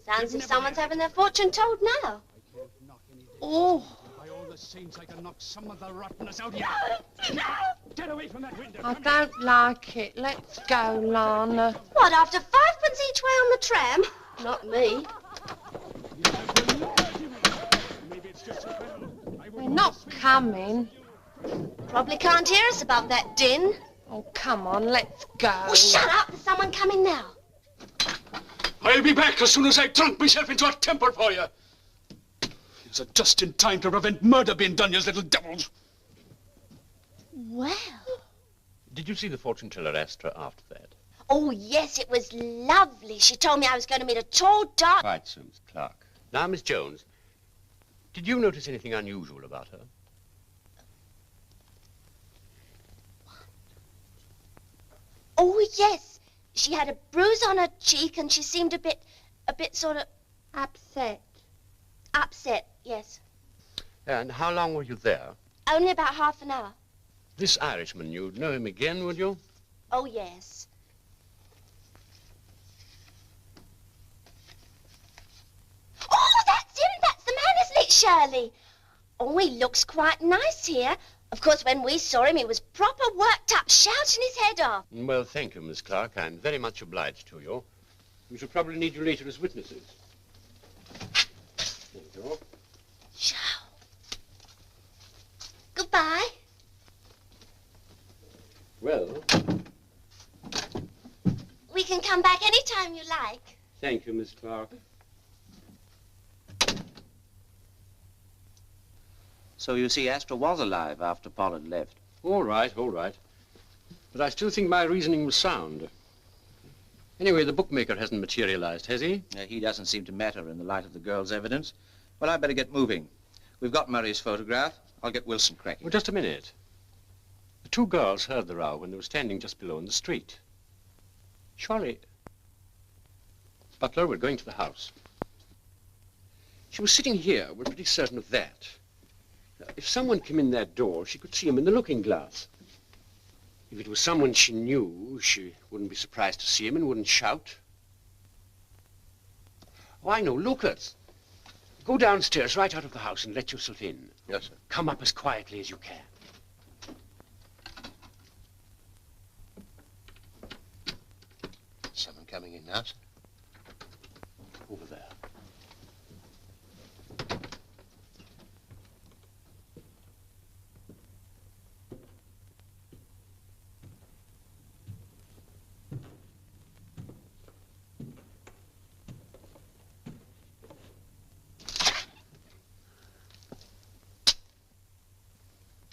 Sounds as if someone's having their fortune told now. Oh. By all the saints, I can knock some of the rottenness out of you. Get away from that window. I don't like it. Let's go, Lana. What, after 5 pence each way on the tram? Not me. They're not coming. Probably can't hear us above that din. Oh, come on, let's go. Oh, shut up. There's someone coming now. I'll be back as soon as I've drunk myself into a temper for you. You're just in time to prevent murder being done, you little devils. Well. Did you see the fortune teller Astra after that? Oh, yes, it was lovely. She told me I was going to meet a tall, dark... Quite so, Miss Clark. Now, Miss Jones, did you notice anything unusual about her? Oh, yes. She had a bruise on her cheek and she seemed a bit sort of... Upset. Upset, yes. And how long were you there? Only about half an hour. This Irishman, you'd know him again, would you? Oh, yes. Oh, that's him. That's the man, isn't it, Shirley? Oh, he looks quite nice here. Of course, when we saw him, he was proper worked up, shouting his head off. Well, thank you, Miss Clark. I'm very much obliged to you. We shall probably need you later as witnesses. Thank you. Ciao. Goodbye. Well, We can come back any time you like. thank you, Miss Clark. So you see, Astra was alive after Paul had left. All right, all right. But I still think my reasoning was sound. Anyway, the bookmaker hasn't materialized, has he? He doesn't seem to matter in the light of the girl's evidence. Well, I'd better get moving. We've got Murray's photograph. I'll get Wilson cracking. Well, just a minute. The two girls heard the row when they were standing just below in the street. Surely... Butler, we're going to the house. She was sitting here. We're pretty certain of that. Now, if someone came in that door, she could see him in the looking glass. If it was someone she knew, she wouldn't be surprised to see him and wouldn't shout. Oh, I know. Lucas. Go downstairs right out of the house and let yourself in. Yes, sir. Come up as quietly as you can. Someone coming in now, sir? Over there.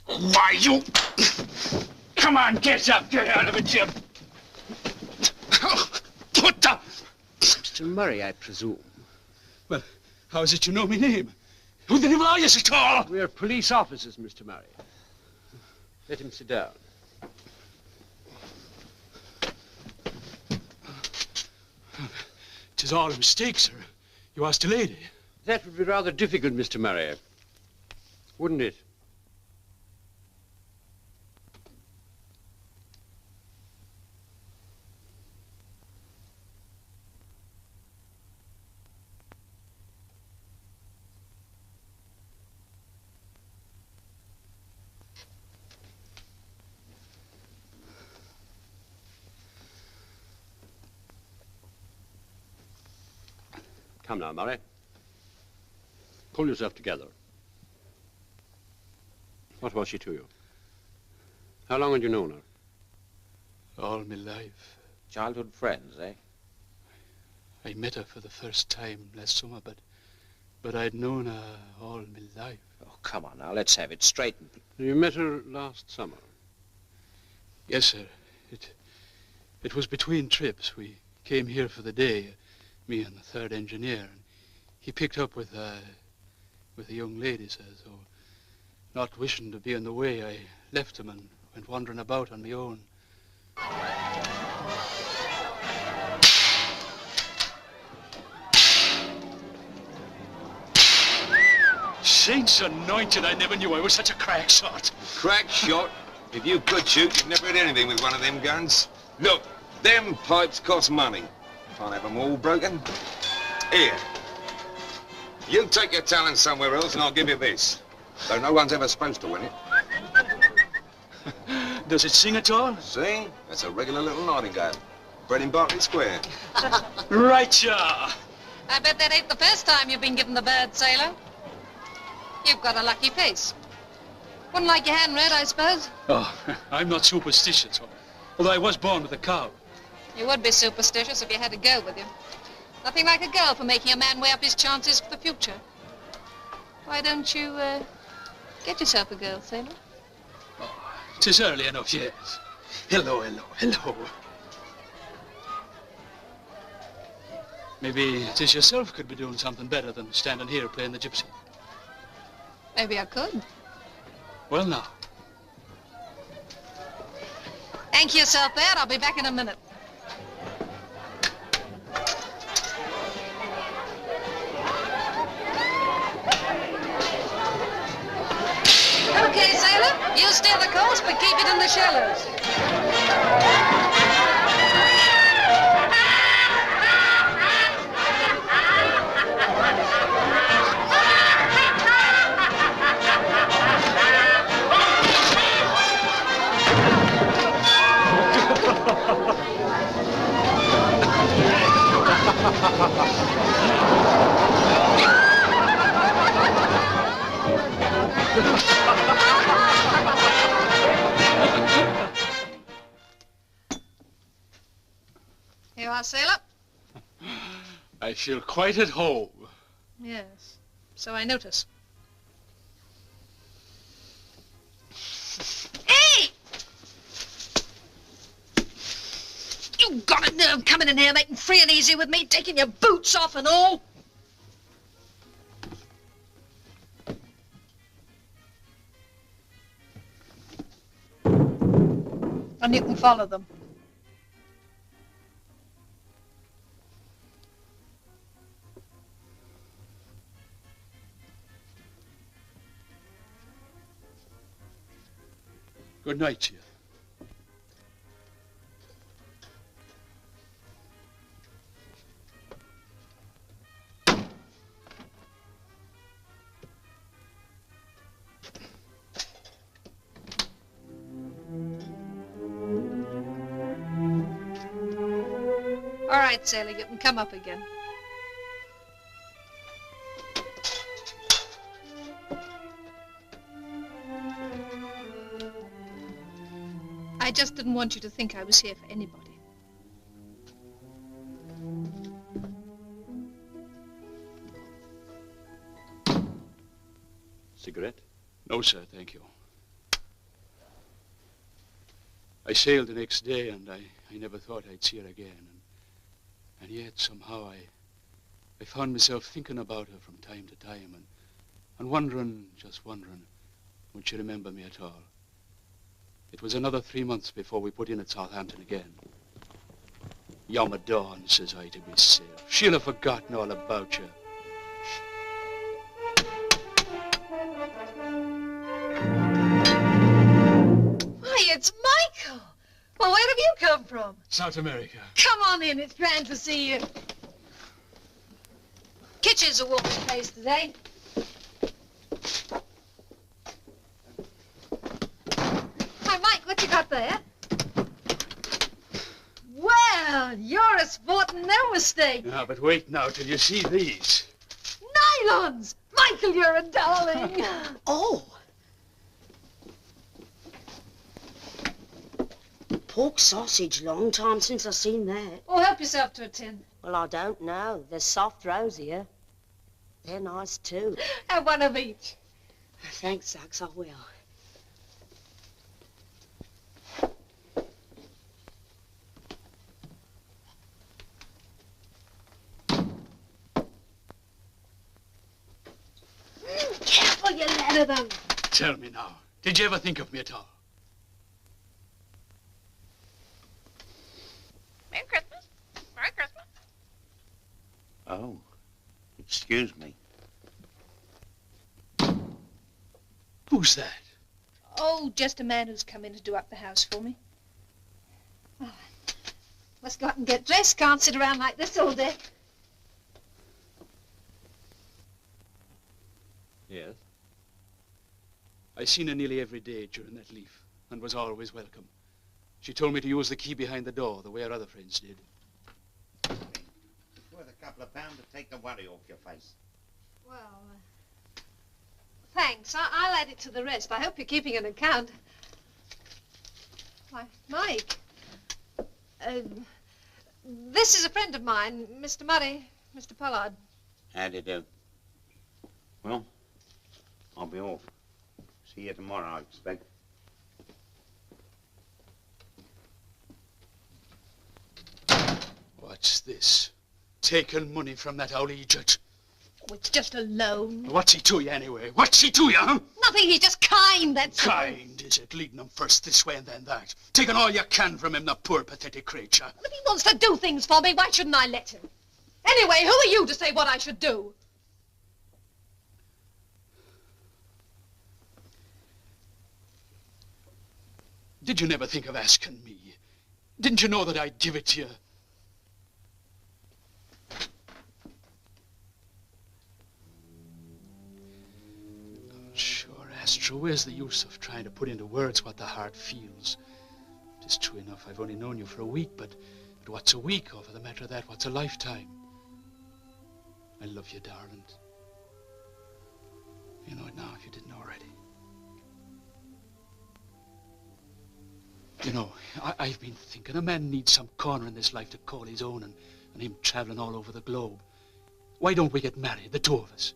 Why, you... Come on, get up, get out of it, Jim. What the... Mr. Murray, I presume. Well, how is it you know my name? Who the devil are you at all? We're police officers, Mr. Murray. Let him sit down. It is all a mistake, sir. You asked a lady. That would be rather difficult, Mr. Murray. Wouldn't it? Come now, Murray. Pull yourself together. What was she to you? How long had you known her? All my life. Childhood friends, eh? I met her for the first time last summer, but I'd known her all my life. Oh, come on now, let's have it straightened. You met her last summer? Yes, sir. It was between trips. We came here for the day, me and the third engineer, and he picked up with a young lady, sir, so not wishing to be in the way, I left him and went wandering about on my own. Saints anointed, I never knew I was such a crack shot. Crack shot? If you could shoot, you'd never hit anything with one of them guns. Look, them pipes cost money. Can't have them all broken. Here. You take your talent somewhere else and I'll give you this. Though no one's ever supposed to win it. Does it sing at all? Sing? That's a regular little nightingale. Bred in Berkeley Square. Right, ya. I bet that ain't the first time you've been given the bird, sailor. You've got a lucky face. Wouldn't like your hand read, I suppose? Oh, I'm not superstitious, although I was born with a cow. You would be superstitious if you had a girl with you. Nothing like a girl for making a man weigh up his chances for the future. Why don't you, get yourself a girl, sailor? Oh, 'tis early enough, yes. Hello, hello, hello. Maybe 'tis yourself could be doing something better than standing here playing the gypsy. Maybe I could. Well, now. Anchor yourself there, and I'll be back in a minute. Okay, sailor, you steer the course, but keep it in the shallows. Here you are, sailor. I feel quite at home. Yes, so I notice. Hey! You got a nerve coming in here making free and easy with me, taking your boots off and all. And you can follow them. Good night to you. All right, sailor, you can come up again. I just didn't want you to think I was here for anybody. Cigarette? No, sir, thank you. I sailed the next day, and I never thought I'd see her again. And yet, somehow, I found myself thinking about her from time to time, and wondering, just wondering, would she remember me at all? It was another 3 months before we put in at Southampton again. Yom dawn, says I to myself. She'll have forgotten all about you. Why, it's Michael! Well, where have you come from? South America. Come on in, it's grand to see you. Kitchen's a warm place today. Hi, Mike, what you got there? Well, you're a sport and no mistake. Ah, but wait now till you see these. Nylons! Michael, you're a darling. Oh! Pork sausage, long time since I've seen that. Oh, help yourself to a tin. Well, I don't know. There's soft roes here. They're nice, too. Have one of each. Thanks, Sax, I will. Careful, you ladder them. Tell me now, did you ever think of me at all? Merry Christmas. Merry Christmas. Oh, excuse me. Who's that? Oh, just a man who's come in to do up the house for me. Oh, must go out and get dressed. Can't sit around like this all day. Yes? I seen her nearly every day during that leave, and was always welcome. She told me to use the key behind the door, the way her other friends did. It's worth a couple of pounds to take the worry off your face. Well, thanks. I'll add it to the rest. I hope you're keeping an account. Why, Mike. This is a friend of mine, Mr. Murray, Mr. Pollard. How do you do? Well, I'll be off. See you tomorrow, I expect. What's this? Taking money from that old Egypt. Oh, it's just a loan. What's he to you anyway? What's he to you, huh? Nothing, he's just kind, that's all. Kind, is it? Leading him first this way and then that. Taking all you can from him, the poor, pathetic creature. Well, if he wants to do things for me, why shouldn't I let him? Anyway, who are you to say what I should do? Did you never think of asking me? Didn't you know that I'd give it to you? Sure, Astra, where's the use of trying to put into words what the heart feels? It is true enough, I've only known you for a week, but what's a week, or for the matter of that, what's a lifetime? I love you, darling. You know it now if you didn't already. You know, I've been thinking a man needs some corner in this life to call his own, and him traveling all over the globe. Why don't we get married, the two of us?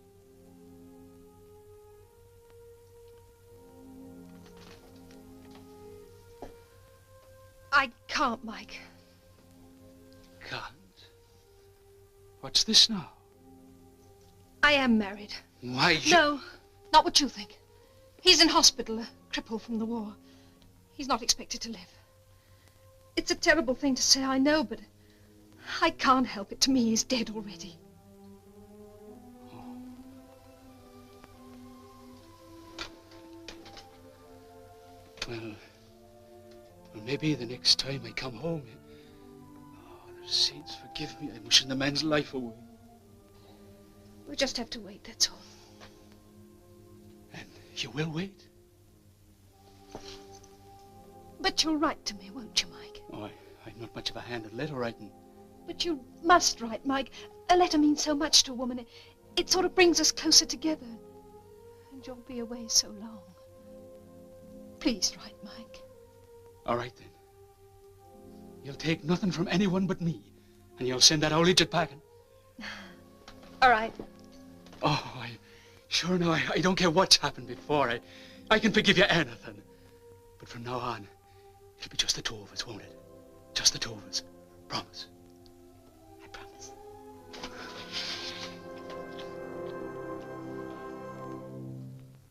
I can't, Mike. Can't? What's this now? I am married. Why, No, not what you think. He's in hospital, a cripple from the war. He's not expected to live. It's a terrible thing to say, I know, but I can't help it. To me, he's dead already. Well, maybe the next time I come home, the saints forgive me, I'm wishing the man's life away. We'll just have to wait, that's all. And you will wait? But you'll write to me, won't you, Mike? Oh, I'm not much of a hand at letter writing. But you must write, Mike. A letter means so much to a woman. It sort of brings us closer together. And you'll be away so long. Please write, Mike. All right, then. You'll take nothing from anyone but me, and you'll send that old idiot packing. All right. Oh, sure now, I don't care what's happened before. I can forgive you anything. But from now on, it'll be just the two of us, won't it? Just the two of us. Promise. I promise.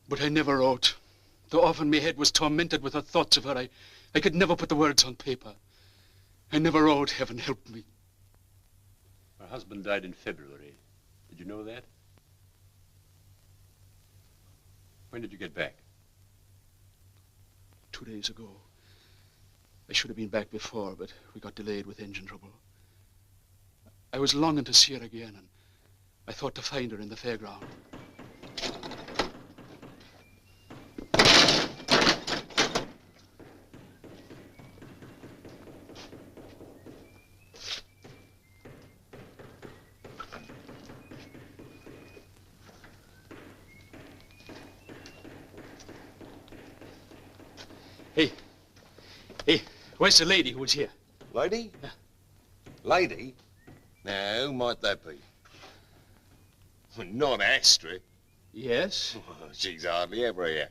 But I never wrote. Though often my head was tormented with the thoughts of her, I could never put the words on paper. I never wrote, heaven help me. Her husband died in February. Did you know that? When did you get back? 2 days ago. I should have been back before, but we got delayed with engine trouble. I was longing to see her again, and I thought to find her in the fairground. Hey, where's the lady who was here? Lady? Yeah. Lady? Now, who might that be? Not Astra. Yes? Oh, she's hardly ever here.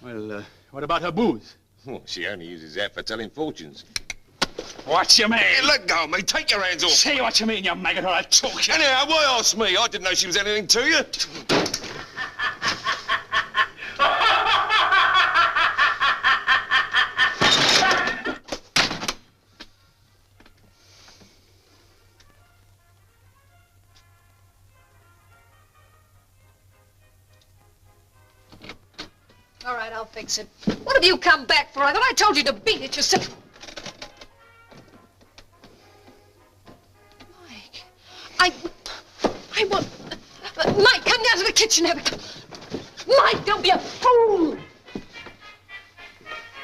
Well, what about her booth? Oh, she only uses that for telling fortunes. What you mean? Hey, let go of me. Take your hands off. Say what you mean, you maggot, or I'll choke you. Anyhow, why ask me? I didn't know she was anything to you. All right, I'll fix it. What have you come back for? I thought I told you to beat it yourself. Mike, I want... Mike, come down to the kitchen. Mike, don't be a fool.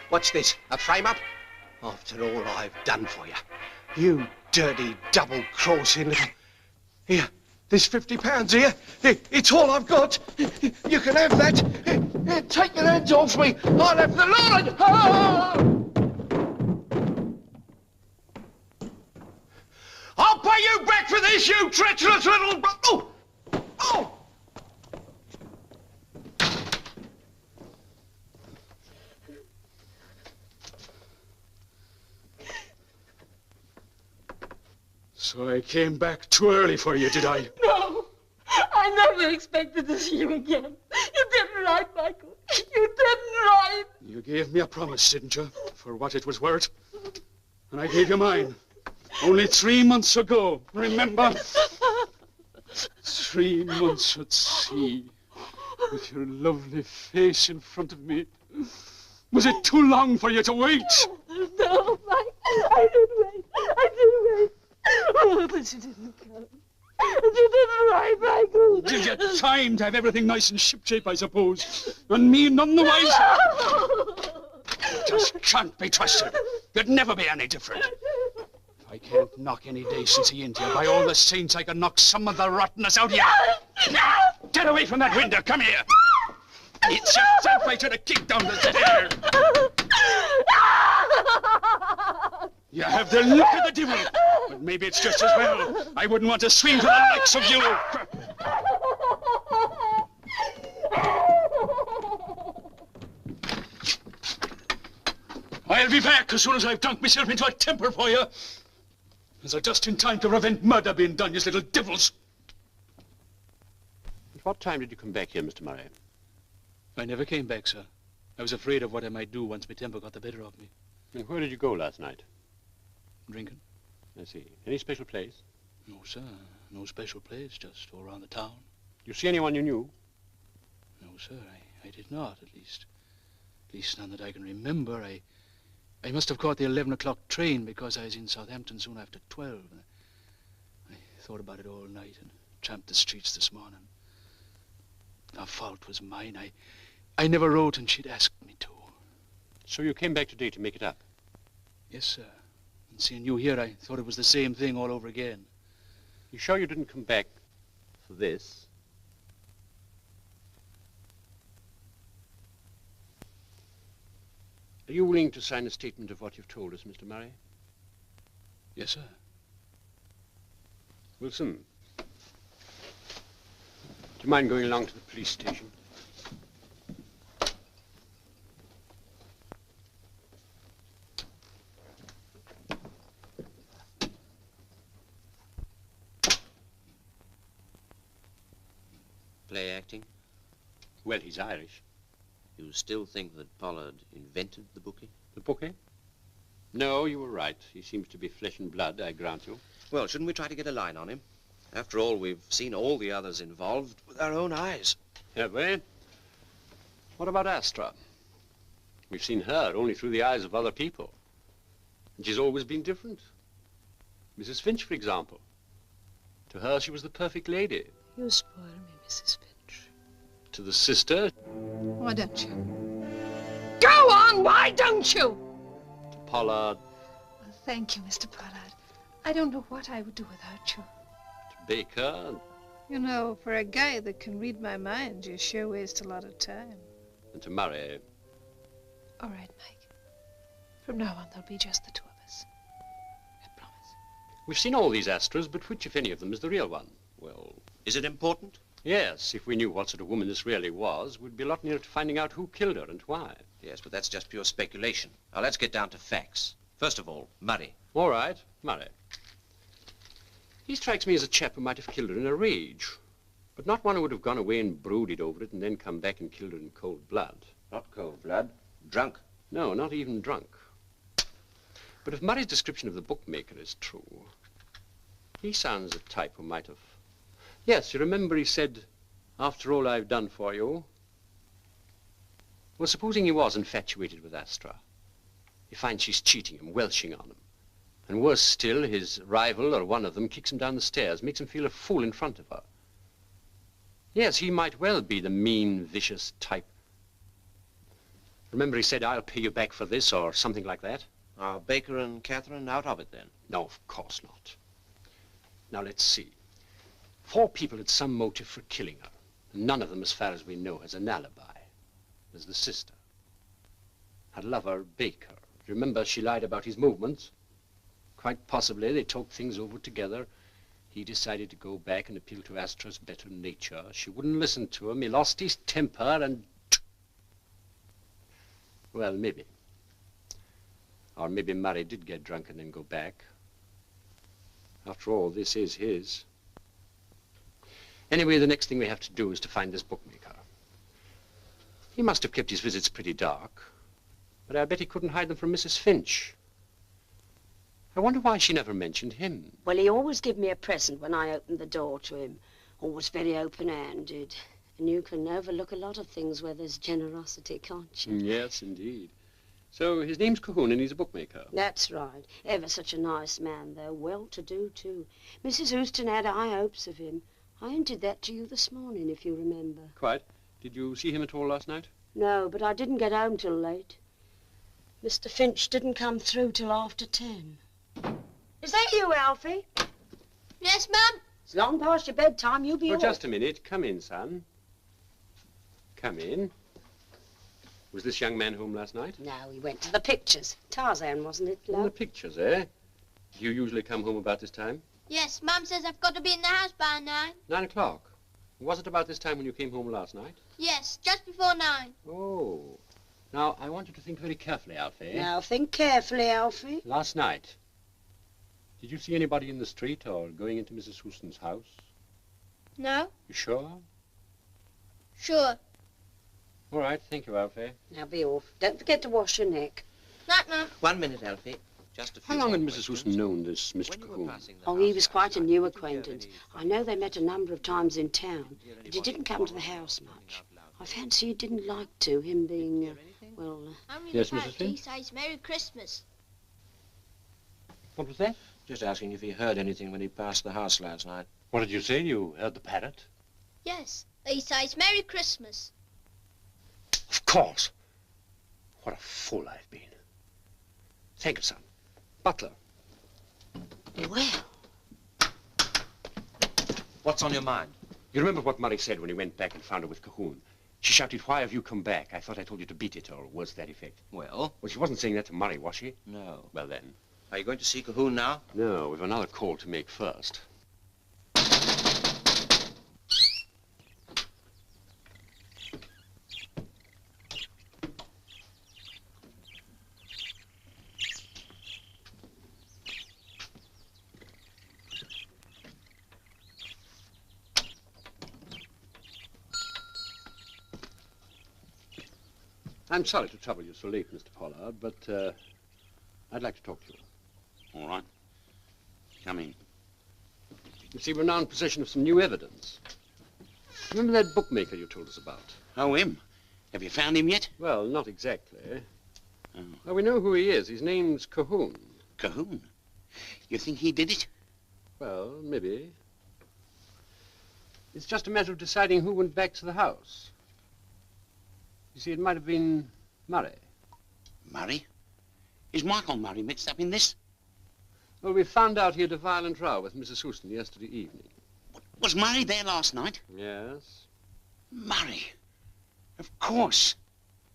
What's this, a frame-up? After all I've done for you. You dirty, double-crossing little... Here, there's £50 here. It's all I've got. You can have that. Take your hands off me. I'll have the Lord. Ah! I'll pay you back for this, you treacherous little... Oh! Oh! So I came back too early for you, did I? No, I never expected to see you again. You didn't write, Michael. You didn't write. You gave me a promise, didn't you? For what it was worth. And I gave you mine. Only 3 months ago, remember? 3 months at sea, with your lovely face in front of me. Was it too long for you to wait? No, Mike, I did wait. I did wait. Oh, but you didn't come. You didn't write, Michael. Give you time to have everything nice and shipshape, I suppose. And me none the wiser. No. Just can't be trusted. You'd never be any different. If I can't knock any decency into you. By all the saints, I can knock some of the rottenness out of you. No! Get away from that window. Come here. It's yourself I should have kicked down the stairs. You have the look of the devil. But maybe it's just as well. I wouldn't want to swing for the likes of you. I'll be back as soon as I've drunk myself into a temper for you. As I just in time to prevent murder being done, you little devils. At what time did you come back here, Mr. Murray? I never came back, sir. I was afraid of what I might do once my temper got the better of me. And where did you go last night? Drinking. I see. Any special place? No, sir. No special place, just all around the town. You see anyone you knew? No, sir. I did not, at least. At least none that I can remember. I must have caught the 11 o'clock train because I was in Southampton soon after 12. I thought about it all night and tramped the streets this morning. The fault was mine. I never wrote and she'd asked me to. So you came back today to make it up? Yes, sir. And seeing you here, I thought it was the same thing all over again. You sure you didn't come back for this? Are you willing to sign a statement of what you've told us, Mr. Murray? Yes, sir. Wilson, do you mind going along to the police station? Play acting? Well, he's Irish. You still think that Pollard invented the bookie? The bookie? No, you were right. He seems to be flesh and blood, I grant you. Well, shouldn't we try to get a line on him? After all, we've seen all the others involved with our own eyes. Have we? What about Astra? We've seen her only through the eyes of other people. And she's always been different. Mrs. Finch, for example. To her, she was the perfect lady. You spoil me, Mrs. Finch. To the sister, Why don't you? Go on, why don't you? to Pollard, Well, thank you, Mr. Pollard. I don't know what I would do without you. to Baker, You know, for a guy that can read my mind, you sure waste a lot of time. and to Murray. All right, Mike. From now on, there'll be just the two of us. We've seen all these Astras, but which, if any of them, is the real one? Well, is it important? Yes, if we knew what sort of woman this really was, we'd be a lot nearer to finding out who killed her and why. Yes, but that's just pure speculation. Now, let's get down to facts. First of all, Murray. All right, Murray. He strikes me as a chap who might have killed her in a rage, but not one who would have gone away and brooded over it and then come back and killed her in cold blood. Not cold blood. Drunk. No, not even drunk. But if Murray's description of the bookmaker is true, he sounds the type who might have... Yes, you remember he said, after all I've done for you. Well, supposing he was infatuated with Astra. He finds she's cheating him, welshing on him. And worse still, his rival or one of them kicks him down the stairs, makes him feel a fool in front of her. Yes, he might well be the mean, vicious type. Remember he said, I'll pay you back for this, or something like that? Are Baker and Catherine out of it, then? No, of course not. Now, let's see. 4 people had some motive for killing her. And none of them, as far as we know, has an alibi. There's the sister. Her lover, Baker. Remember, she lied about his movements. Quite possibly they talked things over together. He decided to go back and appeal to Astra's better nature. She wouldn't listen to him. He lost his temper and... Well, maybe. Or maybe Murray did get drunk and then go back. After all, this is his. Anyway, the next thing we have to do is to find this bookmaker. He must have kept his visits pretty dark, but I bet he couldn't hide them from Mrs. Finch. I wonder why she never mentioned him. Well, he always gave me a present when I opened the door to him. Always very open-handed. And you can overlook a lot of things where there's generosity, can't you? Yes, indeed. So his name's Cahoon and he's a bookmaker. That's right. Ever such a nice man, though. Well-to-do, too. Mrs. Houston had high hopes of him. I hinted that to you this morning, if you remember. Quite. Did you see him at all last night? No, but I didn't get home till late. Mr. Finch didn't come through till after 10. Is that you, Alfie? Yes, Mum? It's long past your bedtime. You be Oh, off. just a minute. Come in, son. Come in. Was this young man home last night? No, he went to the pictures. Tarzan, wasn't it, In love? the pictures, eh? Do you usually come home about this time? Yes, Mum says I've got to be in the house by 9. 9 o'clock. Was it about this time when you came home last night? Yes, just before 9. Oh. Now, I want you to think very carefully, Alfie. Now, think carefully, Alfie. Last night, did you see anybody in the street or going into Mrs. Houston's house? No? You sure? Sure. All right, thank you, Alfie. Now be off. Don't forget to wash your neck. Night, Mum. 1 minute, Alfie. Just a few How long had more Mrs. questions. Houston known this Mr. Cahoon? Oh, he was quite a new acquaintance. I know they met a number of times in town, but he didn't come to the house much. I fancy he didn't like to, him being, well... Only Yes, the Mrs. fact Finn? he says Merry Christmas. What was that? Just asking if he heard anything when he passed the house last night. What did you say? You heard the parrot? Yes, he says Merry Christmas. Of course. What a fool I've been. Thank you, son. Butler. Well... What's on your mind? You remember what Murray said when he went back and found her with Cahoon? She shouted, "Why have you come back? I thought I told you to beat it," or words to that effect. Well? Well, she wasn't saying that to Murray, was she? No. Well, then. Are you going to see Cahoon now? No, we've another call to make first. I'm sorry to trouble you so late, Mr. Pollard, but I'd like to talk to you. All right. Come in. You see, we're now in possession of some new evidence. Remember that bookmaker you told us about? Oh, him? Have you found him yet? Well, not exactly. Oh. Well, we know who he is. His name's Cahoon. Cahoon? You think he did it? Well, maybe. It's just a matter of deciding who went back to the house. You see, it might have been Murray. Murray? Is Michael Murray mixed up in this? Well, we found out he had a violent row with Mrs. Houston yesterday evening. Was Murray there last night? Yes. Murray? Of course.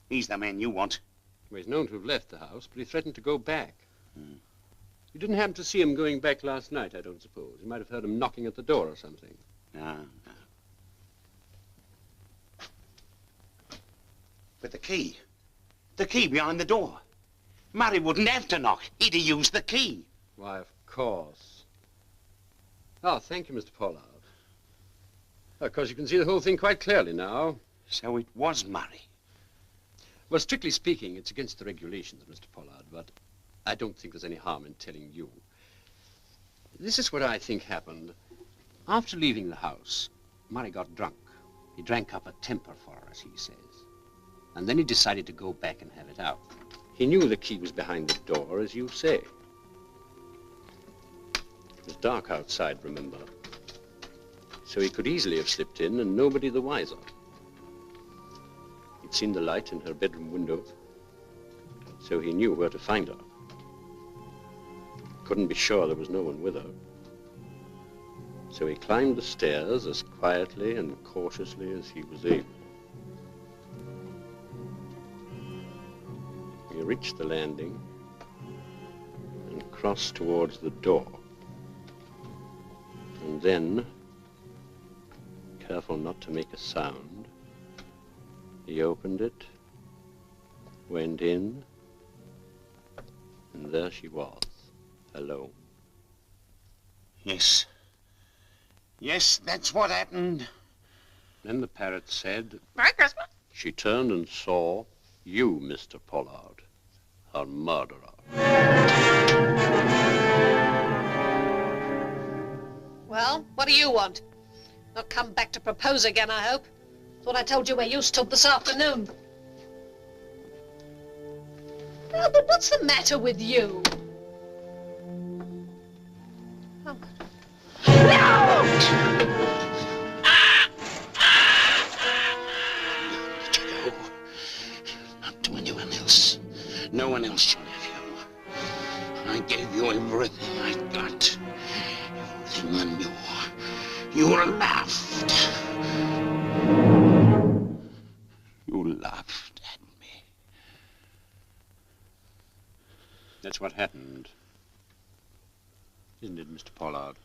He's the man you want. Well, he's known to have left the house, but he threatened to go back. You didn't happen to see him going back last night, I don't suppose. You might have heard him knocking at the door or something. No. But the key behind the door. Murray wouldn't have to knock. He'd have used the key. Why, of course. Oh, thank you, Mr. Pollard. Of course, you can see the whole thing quite clearly now. So it was Murray. Well, strictly speaking, it's against the regulations, Mr. Pollard, but I don't think there's any harm in telling you. This is what I think happened. After leaving the house, Murray got drunk. He drank up a temper for her, as he says. And then he decided to go back and have it out. He knew the key was behind the door, as you say. It was dark outside, remember. So he could easily have slipped in and nobody the wiser. He'd seen the light in her bedroom window, so he knew where to find her. Couldn't be sure there was no one with her. So he climbed the stairs as quietly and cautiously as he was able. He reached the landing and crossed towards the door. And then, careful not to make a sound, he opened it, went in, and there she was, alone. Yes. Yes, that's what happened. Then the parrot said, Merry Christmas. She turned and saw you, Mr. Pollard, her murderer. Well, what do you want? Not come back to propose again, I hope. Thought I told you where you stood this afternoon. Albert, what's the matter with you? Oh. Not to anyone else. No one else shall have you. I gave you everything I got. You laughed. You laughed at me. That's what happened, isn't it, Mr. Pollard?